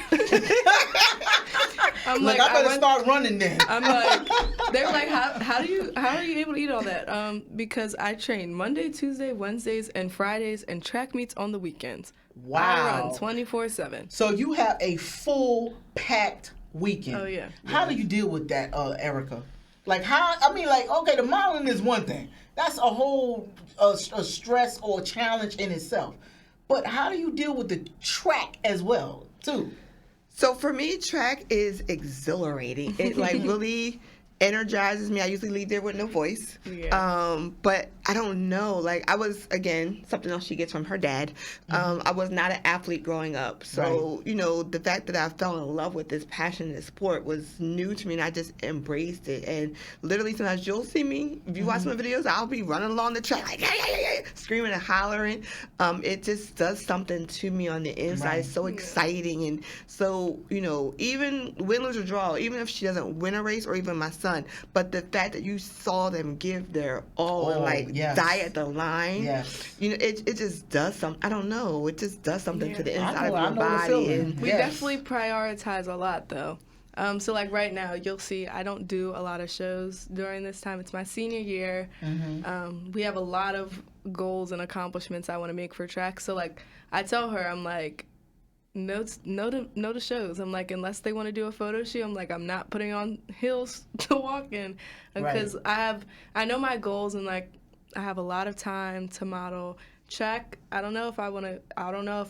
I'm Look, like, I better start running then. I'm like, they're like, how are you able to eat all that? Because I train Monday, Tuesday, Wednesdays, and Fridays, and track meets on the weekends. Wow. I run 24/7. So you have a full packed weekend. Oh, yeah. How do you deal with that, Erica? Like okay, the modeling is one thing. That's a whole a stress or challenge in itself. But how do you deal with the track as well, too? So for me, track is exhilarating. It like really energizes me. I usually leave there with no voice. Yeah. But I don't know. Like I was, again, something else she gets from her dad. I was not an athlete growing up. So, you know, the fact that I fell in love with this passion in sport was new to me and I just embraced it. And literally sometimes you'll see me, if you watch my videos, I'll be running along the track like, yeah, screaming and hollering. It just does something to me on the inside. Right. It's so exciting. And so, you know, even win, lose, or draw, even if she doesn't win a race or even my son, but the fact that you saw them give their all and like die at the line, you know, it just does something. I don't know. It just does something to the inside of your body. And we definitely prioritize a lot though. So like right now, you'll see I don't do a lot of shows during this time. It's my senior year. We have a lot of goals and accomplishments I want to make for track. So like I tell her, I'm like, no to shows. I'm like, unless they want to do a photo shoot, I'm like, I'm not putting on heels to walk in because I know my goals and like I have a lot of time to model. Track, I don't know if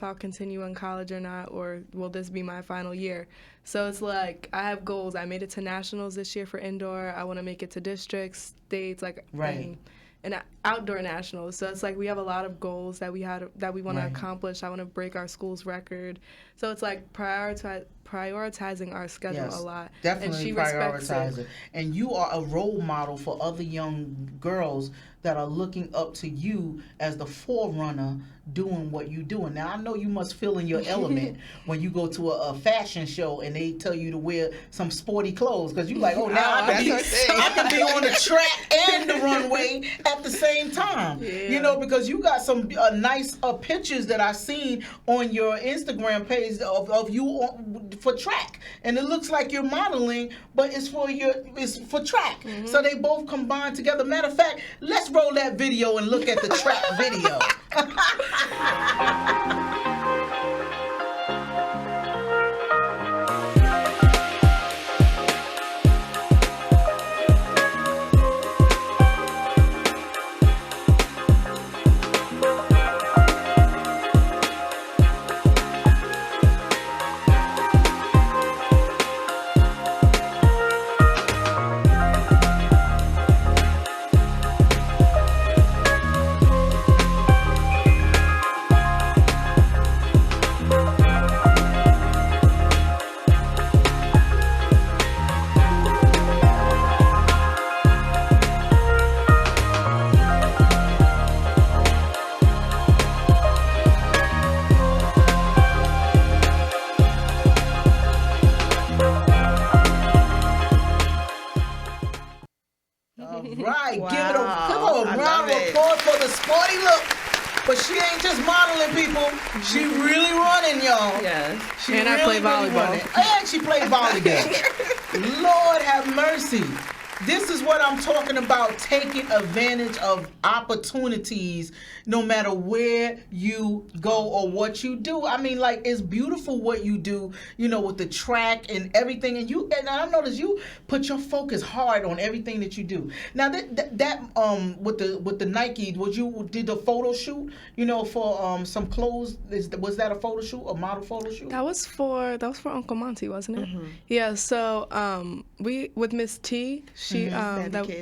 I'll continue in college or not, or will this be my final year. So it's like I have goals. I made it to nationals this year for indoor. I want to make it to districts, states, like and outdoor nationals. So it's like we have a lot of goals that we want to accomplish. I want to break our school's record. So it's like prioritizing our schedule a lot. Definitely and she respects prioritize it. it. And you are a role model for other young girls that are looking up to you as the forerunner doing what you doing. Now I know you must feel in your element when you go to a fashion show and they tell you to wear some sporty clothes, because you like, oh, now I can be on the track and the runway at the same time. You know, because you got some nice pictures that I seen on your Instagram page of you for track, and it looks like you're modeling, but it's for track. So they both combine together. Matter of fact, let's roll that video and look at the track video. Right, give it a come on, round of applause for the sporty look. But she ain't just modeling, people. She really running, y'all. Yes. She And I play volleyball. And she played volleyball. Lord have mercy. This is what I'm talking about, taking advantage of opportunities no matter where you go or what you do. I mean, like, it's beautiful what you do, you know, with the track and everything. And I noticed you put your focus hard on everything that you do. Now that with the Nike, did the photo shoot, you know, for some clothes? Was that a photo shoot, a model photo shoot? That was for Uncle Monty, wasn't it? Yeah. So we with Miss T. She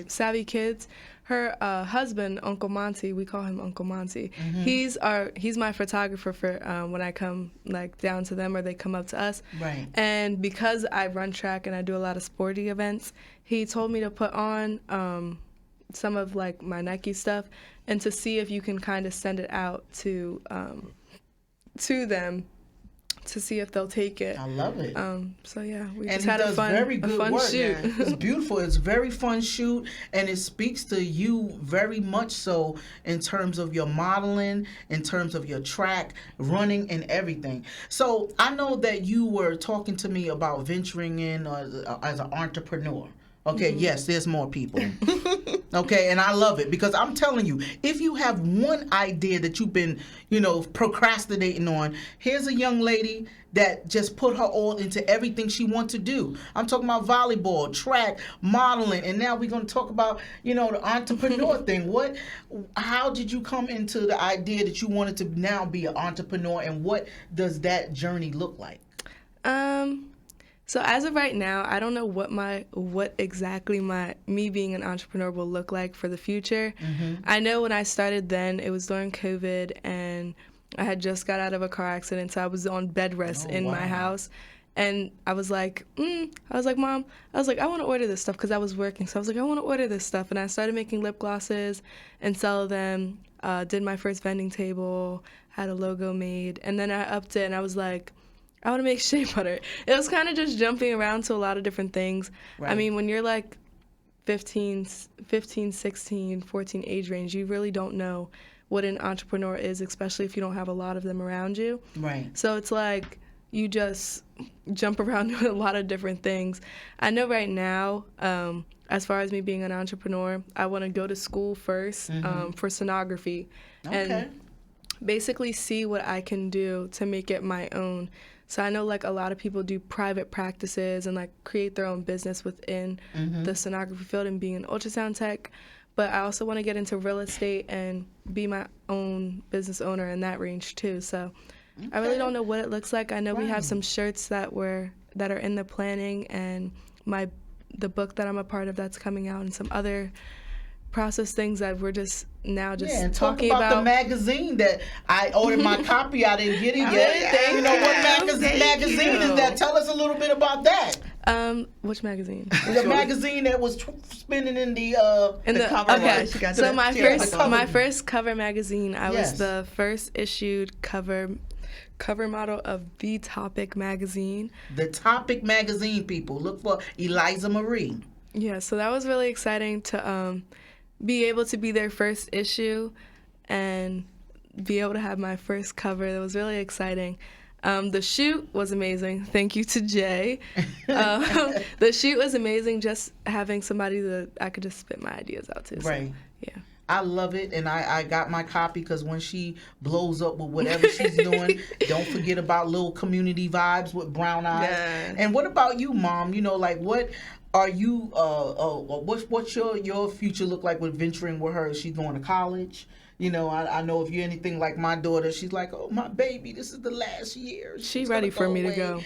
Savvy Kids. Her husband, Uncle Monty, we call him Uncle Monty. He's my photographer for when I come like down to them or they come up to us. Right. And because I run track and I do a lot of sporty events, he told me to put on some of like my Nike stuff and to see if you can kind of send it out to them, to see if they'll take it. I love it. So yeah, we and just had a fun work. shoot. Yeah. It's beautiful. It's very fun shoot, and it speaks to you very much so in terms of your modeling, in terms of your track, running, and everything. So I know that you were talking to me about venturing in as an entrepreneur. Okay, yes, there's more people. Okay, and I love it because I'm telling you, if you have one idea that you've been, you know, procrastinating on, here's a young lady that just put her all into everything she wants to do. I'm talking about volleyball, track, modeling, and now we're going to talk about, you know, the entrepreneur thing. How did you come into the idea that you wanted to now be an entrepreneur, and what does that journey look like? So as of right now, I don't know what exactly me being an entrepreneur will look like for the future. I know when I started then, it was during COVID, and I had just got out of a car accident, so I was on bed rest in my house. And I was like, Mom, I want to order this stuff because I was working. So I was like, I want to order this stuff. And I started making lip glosses and sell them, did my first vending table, had a logo made. And then I upped it, and I was like, I want to make shea butter. It was kind of just jumping around to a lot of different things. Right. I mean, when you're like 15, 16, 14 age range, you really don't know what an entrepreneur is, especially if you don't have a lot of them around you. Right. So it's like you just jump around doing a lot of different things. I know right now, as far as me being an entrepreneur, I want to go to school first for sonography and basically see what I can do to make it my own. So I know like a lot of people do private practices and like create their own business within the sonography field and being an ultrasound tech. But I also want to get into real estate and be my own business owner in that range too. So I really don't know what it looks like. I know we have some shirts that are in the planning, and the book that I'm a part of that's coming out, and some other process things that we're just now just and talk talking about the magazine that I ordered my copy. I didn't get it yet. You know what magazine is that? Tell us a little bit about that. Which magazine? The magazine that was spinning in the cover. Okay, so my cover. first cover magazine, I Yes. was the first issued cover model of The Topic magazine. The Topic magazine, people. Look for Eliza Marie. Yeah, so that was really exciting to be able to be their first issue and be able to have my first cover. That was really exciting. The shoot was amazing. Thank you to Jay. The shoot was amazing, just having somebody that I could just spit my ideas out to. So, Right. yeah. I love it, and I got my copy because when she blows up with whatever she's doing, don't forget about little community vibes with Brown Eyes. Yeah. And what about you, Mom? You know, like what are you? What's your future look like with venturing with her? Is she going to college? You know, I know if you're anything like my daughter, she's like, oh, my baby, this is the last year. She's ready for me to go.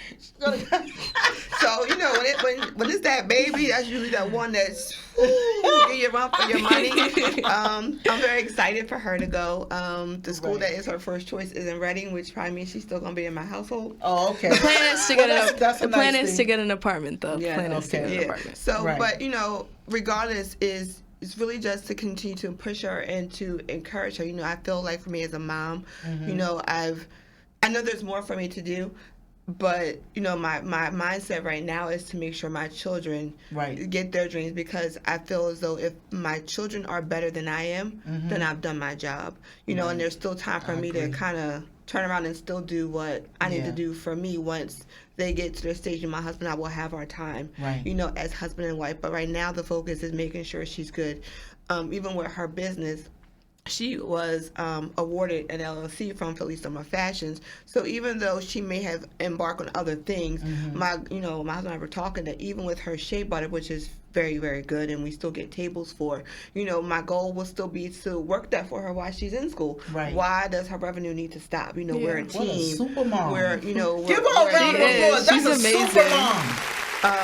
So, you know, when it's that baby, that's usually that one that's get you run for your money. I'm very excited for her to go. The school that is her first choice is in Reading, which probably means she's still going to be in my household. Oh, okay. The plan is to get that's a nice plan is thing. to get an apartment, though. Yeah, Plan is to get an Yeah. apartment. So, Right. but, you know, regardless it's really just to continue to push her and to encourage her. You know, I feel like for me as a mom, you know, I know there's more for me to do, but, you know, my mindset right now is to make sure my children Right. get their dreams, because I feel as though if my children are better than I am, then I've done my job. You know, and there's still time for me to kind of turn around and still do what I need to do for me once they get to their stage, and my husband and I will have our time, you know, as husband and wife. But right now the focus is making sure she's good. Even with her business, she was awarded an LLC from Philly Summer Fashions. So even though she may have embarked on other things, my husband and I were talking that even with her shea butter, which is very, very good, and we still get tables for, you know, my goal will still be to work that for her while she's in school. Right. Why does her revenue need to stop? You know, we're a team. What a super mom. We're, you know, Give her a round of applause. That's She's a amazing. super mom.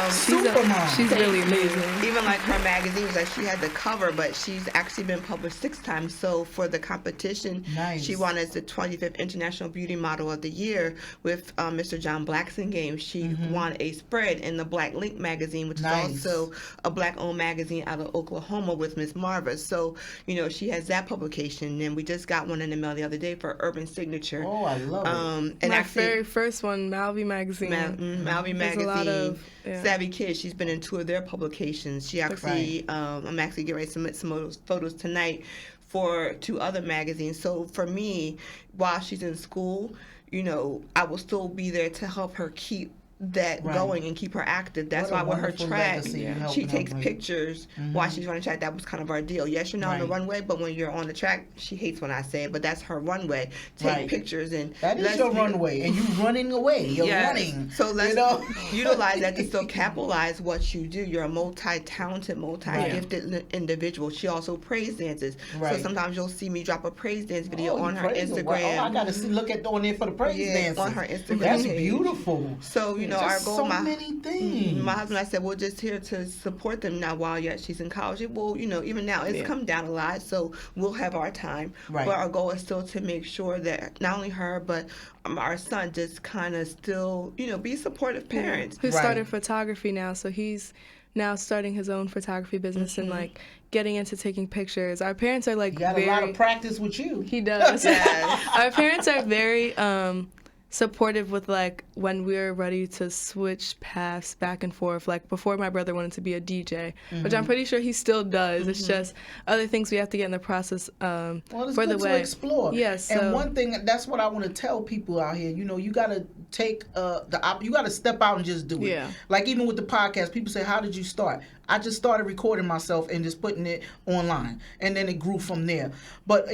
Super mom. She's really amazing. Even like her magazines, like she had the cover, but she's actually been published 6 times. So for the competition, she won as the 25th International Beauty Model of the Year with Mr. John Blacksingame. She won a spread in the Black Link magazine, which is also a Black-owned magazine out of Oklahoma with Miss Marva. So, you know, she has that publication. And we just got one in the mail the other day for Urban Signature. Oh, I love it. And My actually, very first one, Malvi magazine. Malvi There's a lot magazine. of, Savvy Kids, she's been in 2 of their publications. She actually, I'm actually getting ready to submit some of those photos tonight for 2 other magazines. So for me, while she's in school, you know, I will still be there to help her keep that going and keep her active. That's why with her track, she takes pictures while she's running track. That was kind of our deal. Yes, you're not on the runway, but when you're on the track, she hates when I say it, but that's her runway. Take pictures, and that is your runway, and you running away. You're running. So let's utilize that to still capitalize what you do. You're a multi-talented, multi-gifted individual. She also praise dances. So sometimes you'll see me drop a praise dance video on her Instagram. Oh, I gotta look at on there for the praise dances on her Instagram. That's page. Beautiful. So you know, our goal. So many things. My husband and I said we're just here to support them now while she's in college. It will, you know, even now it's come down a lot, so we'll have our time. But our goal is still to make sure that not only her but our son just kind of still, you know, be supportive parents. Who started photography now, so he's now starting his own photography business and like getting into taking pictures. Our parents are like a lot of practice with you. He does. Our parents are very supportive with like when we're ready to switch paths back and forth. Like before, my brother wanted to be a DJ, which I'm pretty sure he still does. It's just other things we have to get in the process it's for good the way to explore. Yes. So. And one thing, that's what I want to tell people out here. You know, you got to take you got to step out and just do it. Yeah. Like even with the podcast, people say, "How did you start?" I just started recording myself and just putting it online, and then it grew from there. But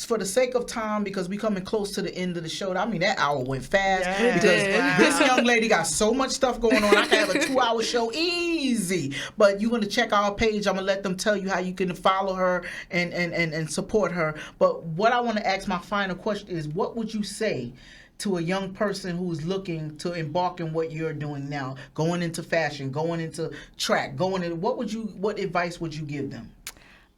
for the sake of time, because we coming close to the end of the show, I mean that hour went fast because this young lady got so much stuff going on. I can have a 2-hour show easy. But you're gonna check our page. I'm gonna let them tell you how you can follow her and support her. But what I want to ask, my final question is, what would you say to a young person who's looking to embark in what you're doing now, going into fashion, going into track, what advice would you give them?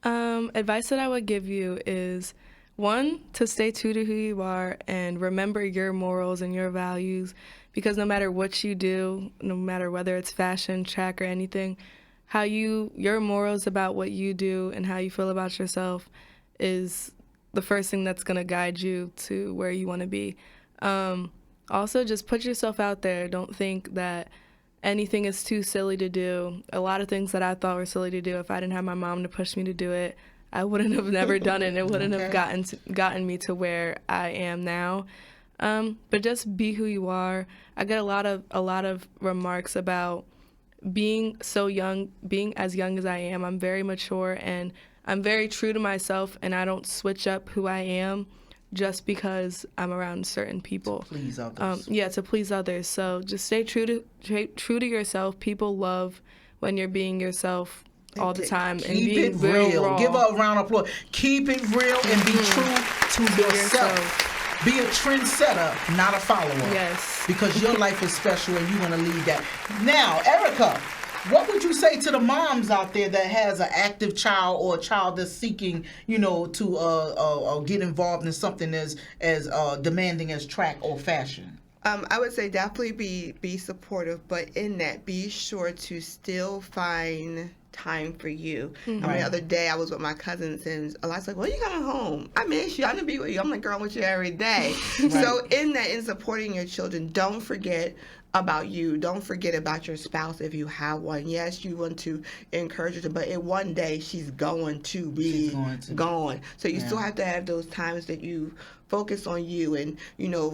Advice that I would give you is, one, to stay true to who you are and remember your morals and your values, because no matter what you do, no matter whether it's fashion, track, or anything, your morals about what you do and how you feel about yourself is the first thing that's going to guide you to where you want to be. Also, just put yourself out there. Don't think that anything is too silly to do. A lot of things that I thought were silly to do, if I didn't have my mom to push me to do it, I wouldn't have never done it, and it wouldn't have gotten me to where I am now. But just be who you are. I get a lot of remarks about being so young, being as young as I am. I'm very mature, and I'm very true to myself, and I don't switch up who I am just because I'm around certain people. To please others. To please others. So just stay true to yourself. People love when you're being yourself all the time and keep being it real. raw. Give her a round of applause. Keep it real and be true to yourself. Be a trendsetter, not a follower. Yes. Because your life is special and you want to lead that. Now, Erica, what would you say to the moms out there that has an active child or a child that's seeking, to get involved in something as demanding as track or fashion? I would say definitely be supportive, but in that, be sure to still find time for you. Mm-hmm. I mean, the other day I was with my cousins and Eliza's like, "When you coming home? I miss you. I'm gonna be with you." I'm like, "Girl, I'm with you every day." Right. So in that, in supporting your children, don't forget about you. Don't forget about your spouse if you have one. Yes, you want to encourage her, but in one day she's going to be gone. So you still have to have those times that you focus on you and,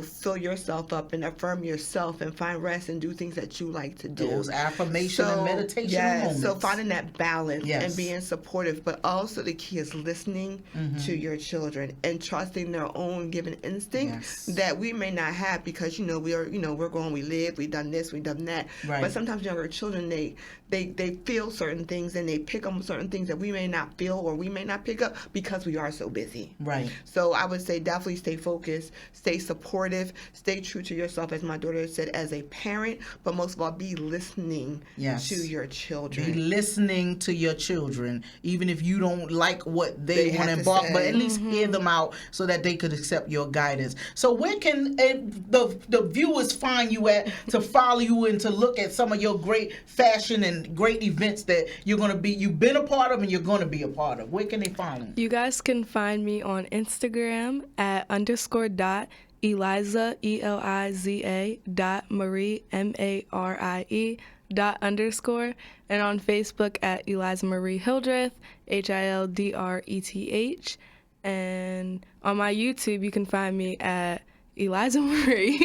fill yourself up and affirm yourself and find rest and do things that you like to do. Those affirmation and meditation moments. So finding that balance Yes. and being supportive, but also the key is listening to your children and trusting their own given instinct that we may not have because, we're going, we live, we've done this, we've done that. Right. But sometimes younger children, they feel certain things and they pick up on certain things that we may not feel or we may not pick up because we are so busy. Right. So I would say definitely stay focused, stay supportive, stay true to yourself, as my daughter said, as a parent, but most of all, be listening to your children. Be listening to your children, even if you don't like what they want to embark, but at least hear them out so that they could accept your guidance. So where can the viewers find you at to follow you and to look at some of your great fashion and great events that you've been a part of and you're going to be a part of? Where can they find you? You guys can find me on Instagram at _Eliza, ELIZA .Marie, MARIE and on Facebook at Eliza Marie Hildreth, HILDRETH, and on my YouTube you can find me at Eliza Marie.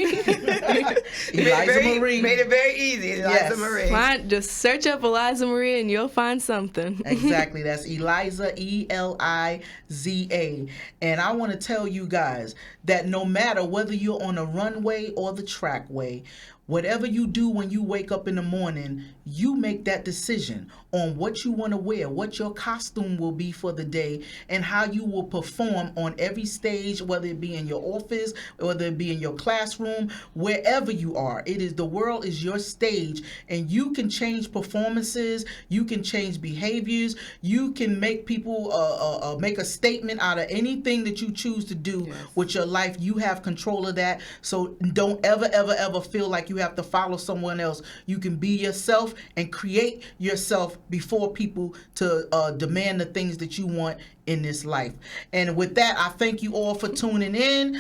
Eliza Marie. Made it very easy. Eliza Marie. Just search up Eliza Marie and you'll find something. Exactly. That's Eliza, ELIZA. And I want to tell you guys that no matter whether you're on a runway or the trackway, whatever you do when you wake up in the morning, you make that decision on what you want to wear, what your costume will be for the day, and how you will perform on every stage, whether it be in your office, whether it be in your classroom, wherever you are. The world is your stage, and you can change performances, you can change behaviors, you can make people make a statement out of anything that you choose to do with your life. You have control of that, so don't ever feel like you have to follow someone else. You can be yourself and create yourself before people to demand the things that you want in this life. And with that, I thank you all for tuning in.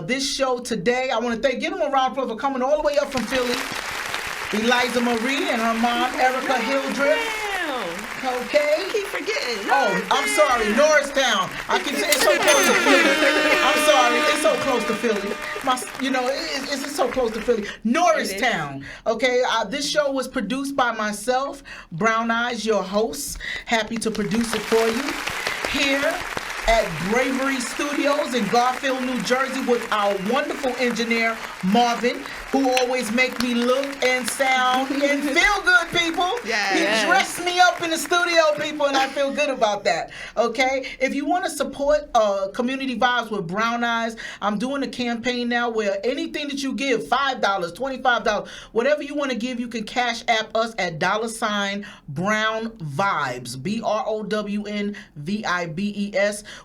This show today, I want to give them a round of applause for coming all the way up from Philly. Eliza Marie and her mom, Erica Hildreth. Okay. I keep forgetting. I'm sorry, Norristown. I keep saying it's so close to Philly. I'm sorry, it's so close to Philly. It's so close to Philly. Norristown. Okay. This show was produced by myself, BrownEyes, your host. Happy to produce it for you here at Bravery Studios in Garfield, New Jersey, with our wonderful engineer, Marvin, who always make me look and sound and feel good, people. Yes. He dressed me up in the studio, people, and I feel good about that. Okay? If you want to support Community Vibes with Brown Eyes, I'm doing a campaign now where anything that you give, $5, $25, whatever you want to give, you can cash app us at $BrownVibes, BrownVibes.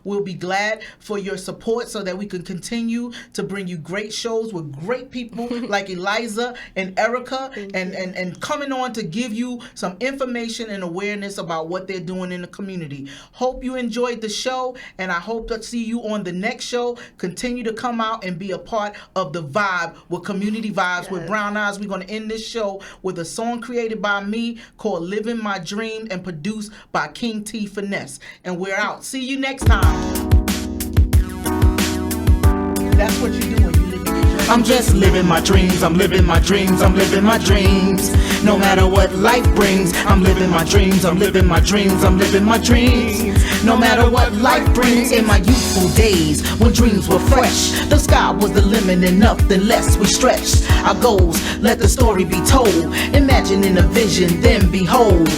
We'll be glad for your support so that we can continue to bring you great shows with great people like Eliza and Erica and coming on to give you some information and awareness about what they're doing in the community. Hope you enjoyed the show, and I hope to see you on the next show. Continue to come out and be a part of the vibe with Community Vibes with Brown Eyes. We're going to end this show with a song created by me called Living My Dream and produced by King T Finesse. And we're out. See you next time. That's what you do when you live in your dreams. I'm just living my dreams, I'm living my dreams, I'm living my dreams. No matter what life brings, I'm living my dreams, I'm living my dreams, I'm living my dreams. No matter what life brings. In my youthful days, when dreams were fresh, the sky was the limit and nothing less. We stretched our goals, let the story be told. Imagining a vision, then behold,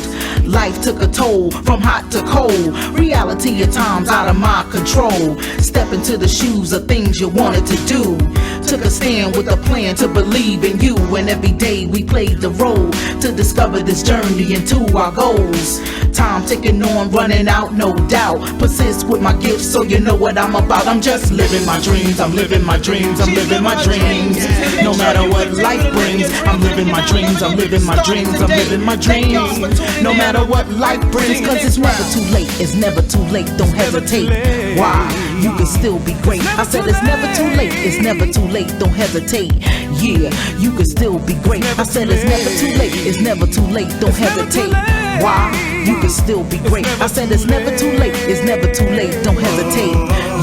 life took a toll, from hot to cold. Reality at times out of my control. Step into the shoes of things you wanted to do. Took a stand with a plan to believe in you. And every day we played the role to discover this journey into our goals. Time ticking on, running out, no doubt. Persist with my gifts so you know what I'm about. I'm just living my dreams, I'm living my dreams, I'm living my dreams. No matter what life brings, I'm living my dreams, I'm living my dreams, I'm living my dreams. No matter what life brings, cause it's never too late, it's never too late, don't hesitate. Why? You can still be great. I said it's never too late, it's never too late, don't hesitate. Yeah, you can still be great. I said it's never too late, it's never too late, don't hesitate. Why? You can still be great. I said it's never too late, it's never too late, don't hesitate.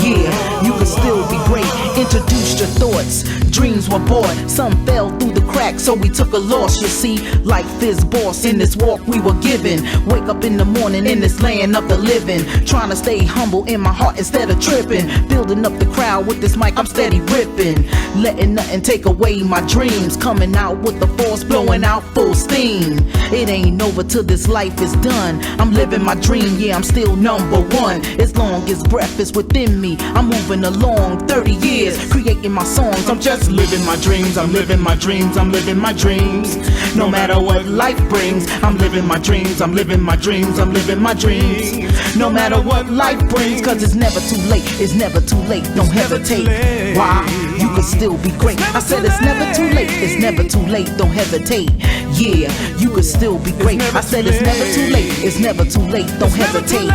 Yeah, you can still be great. Introduced your thoughts, dreams were bought, some fell through the cracks, so we took a loss. You see, life is boss in this walk we were given. Wake up in the morning in this land of the living, trying to stay humble in my heart instead of tripping. Building up the crowd with this mic, I'm steady ripping, letting nothing take away my dreams. Coming out with the force, blowing out full steam. It ain't over till this life is done. I'm living my dream, yeah, I'm still number one. As long as breath is within me, I'm moving along. 30 years creating my songs. I'm just living my dreams, I'm living my dreams, I'm living my dreams. No matter what life brings, I'm living my dreams, I'm living my dreams, I'm living my dreams. No matter what life brings, cause it's never too late, it's never too late, don't hesitate. Why? You can still be great. I said it's never too late, it's never too late, don't hesitate. Yeah, you can still be great. I said it's never too late, it's never too late, don't hesitate.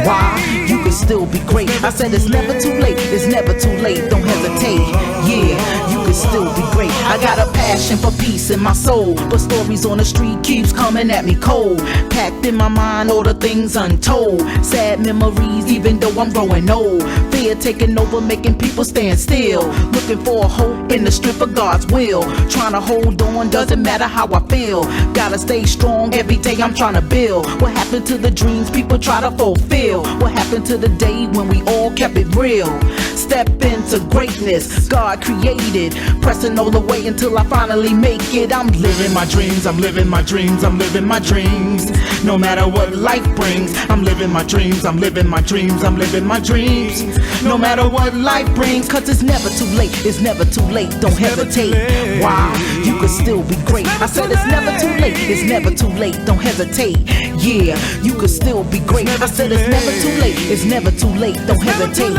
Why? You can still be great. I said it's never too late, it's never too late, don't hesitate. Yeah, you can still be great. I got a passion for peace in my soul, but stories on the street keeps coming at me cold. Packed in my mind all the things untold, sad memories even though I'm growing old. Fear taking over, making people stand still, looking for a hope in the strength of God's will. Trying to hold on, doesn't matter how I feel. Gotta stay strong, every day I'm trying to build. What happened to the dreams people try to fulfill? What happened to the day when we all kept it real? Step into greatness God created, pressing all the way until I finally make it. I'm living my dreams, I'm living my dreams, I'm living my dreams. No matter what life brings, I'm living my dreams, I'm living my dreams, I'm living my dreams. No matter what life brings, cause it's never too late, it's never too late, don't hesitate. Why? You can still be great. I said it's never too late, it's never too late, don't hesitate. Yeah, you can still be great. I said it's never too late, it's never too late, don't hesitate.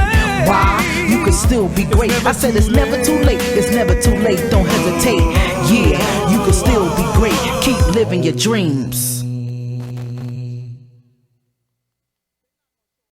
Why? You can still be great. I said it's never too late, it's never too late, don't hesitate. Yeah, you can still be great. Keep living your dreams.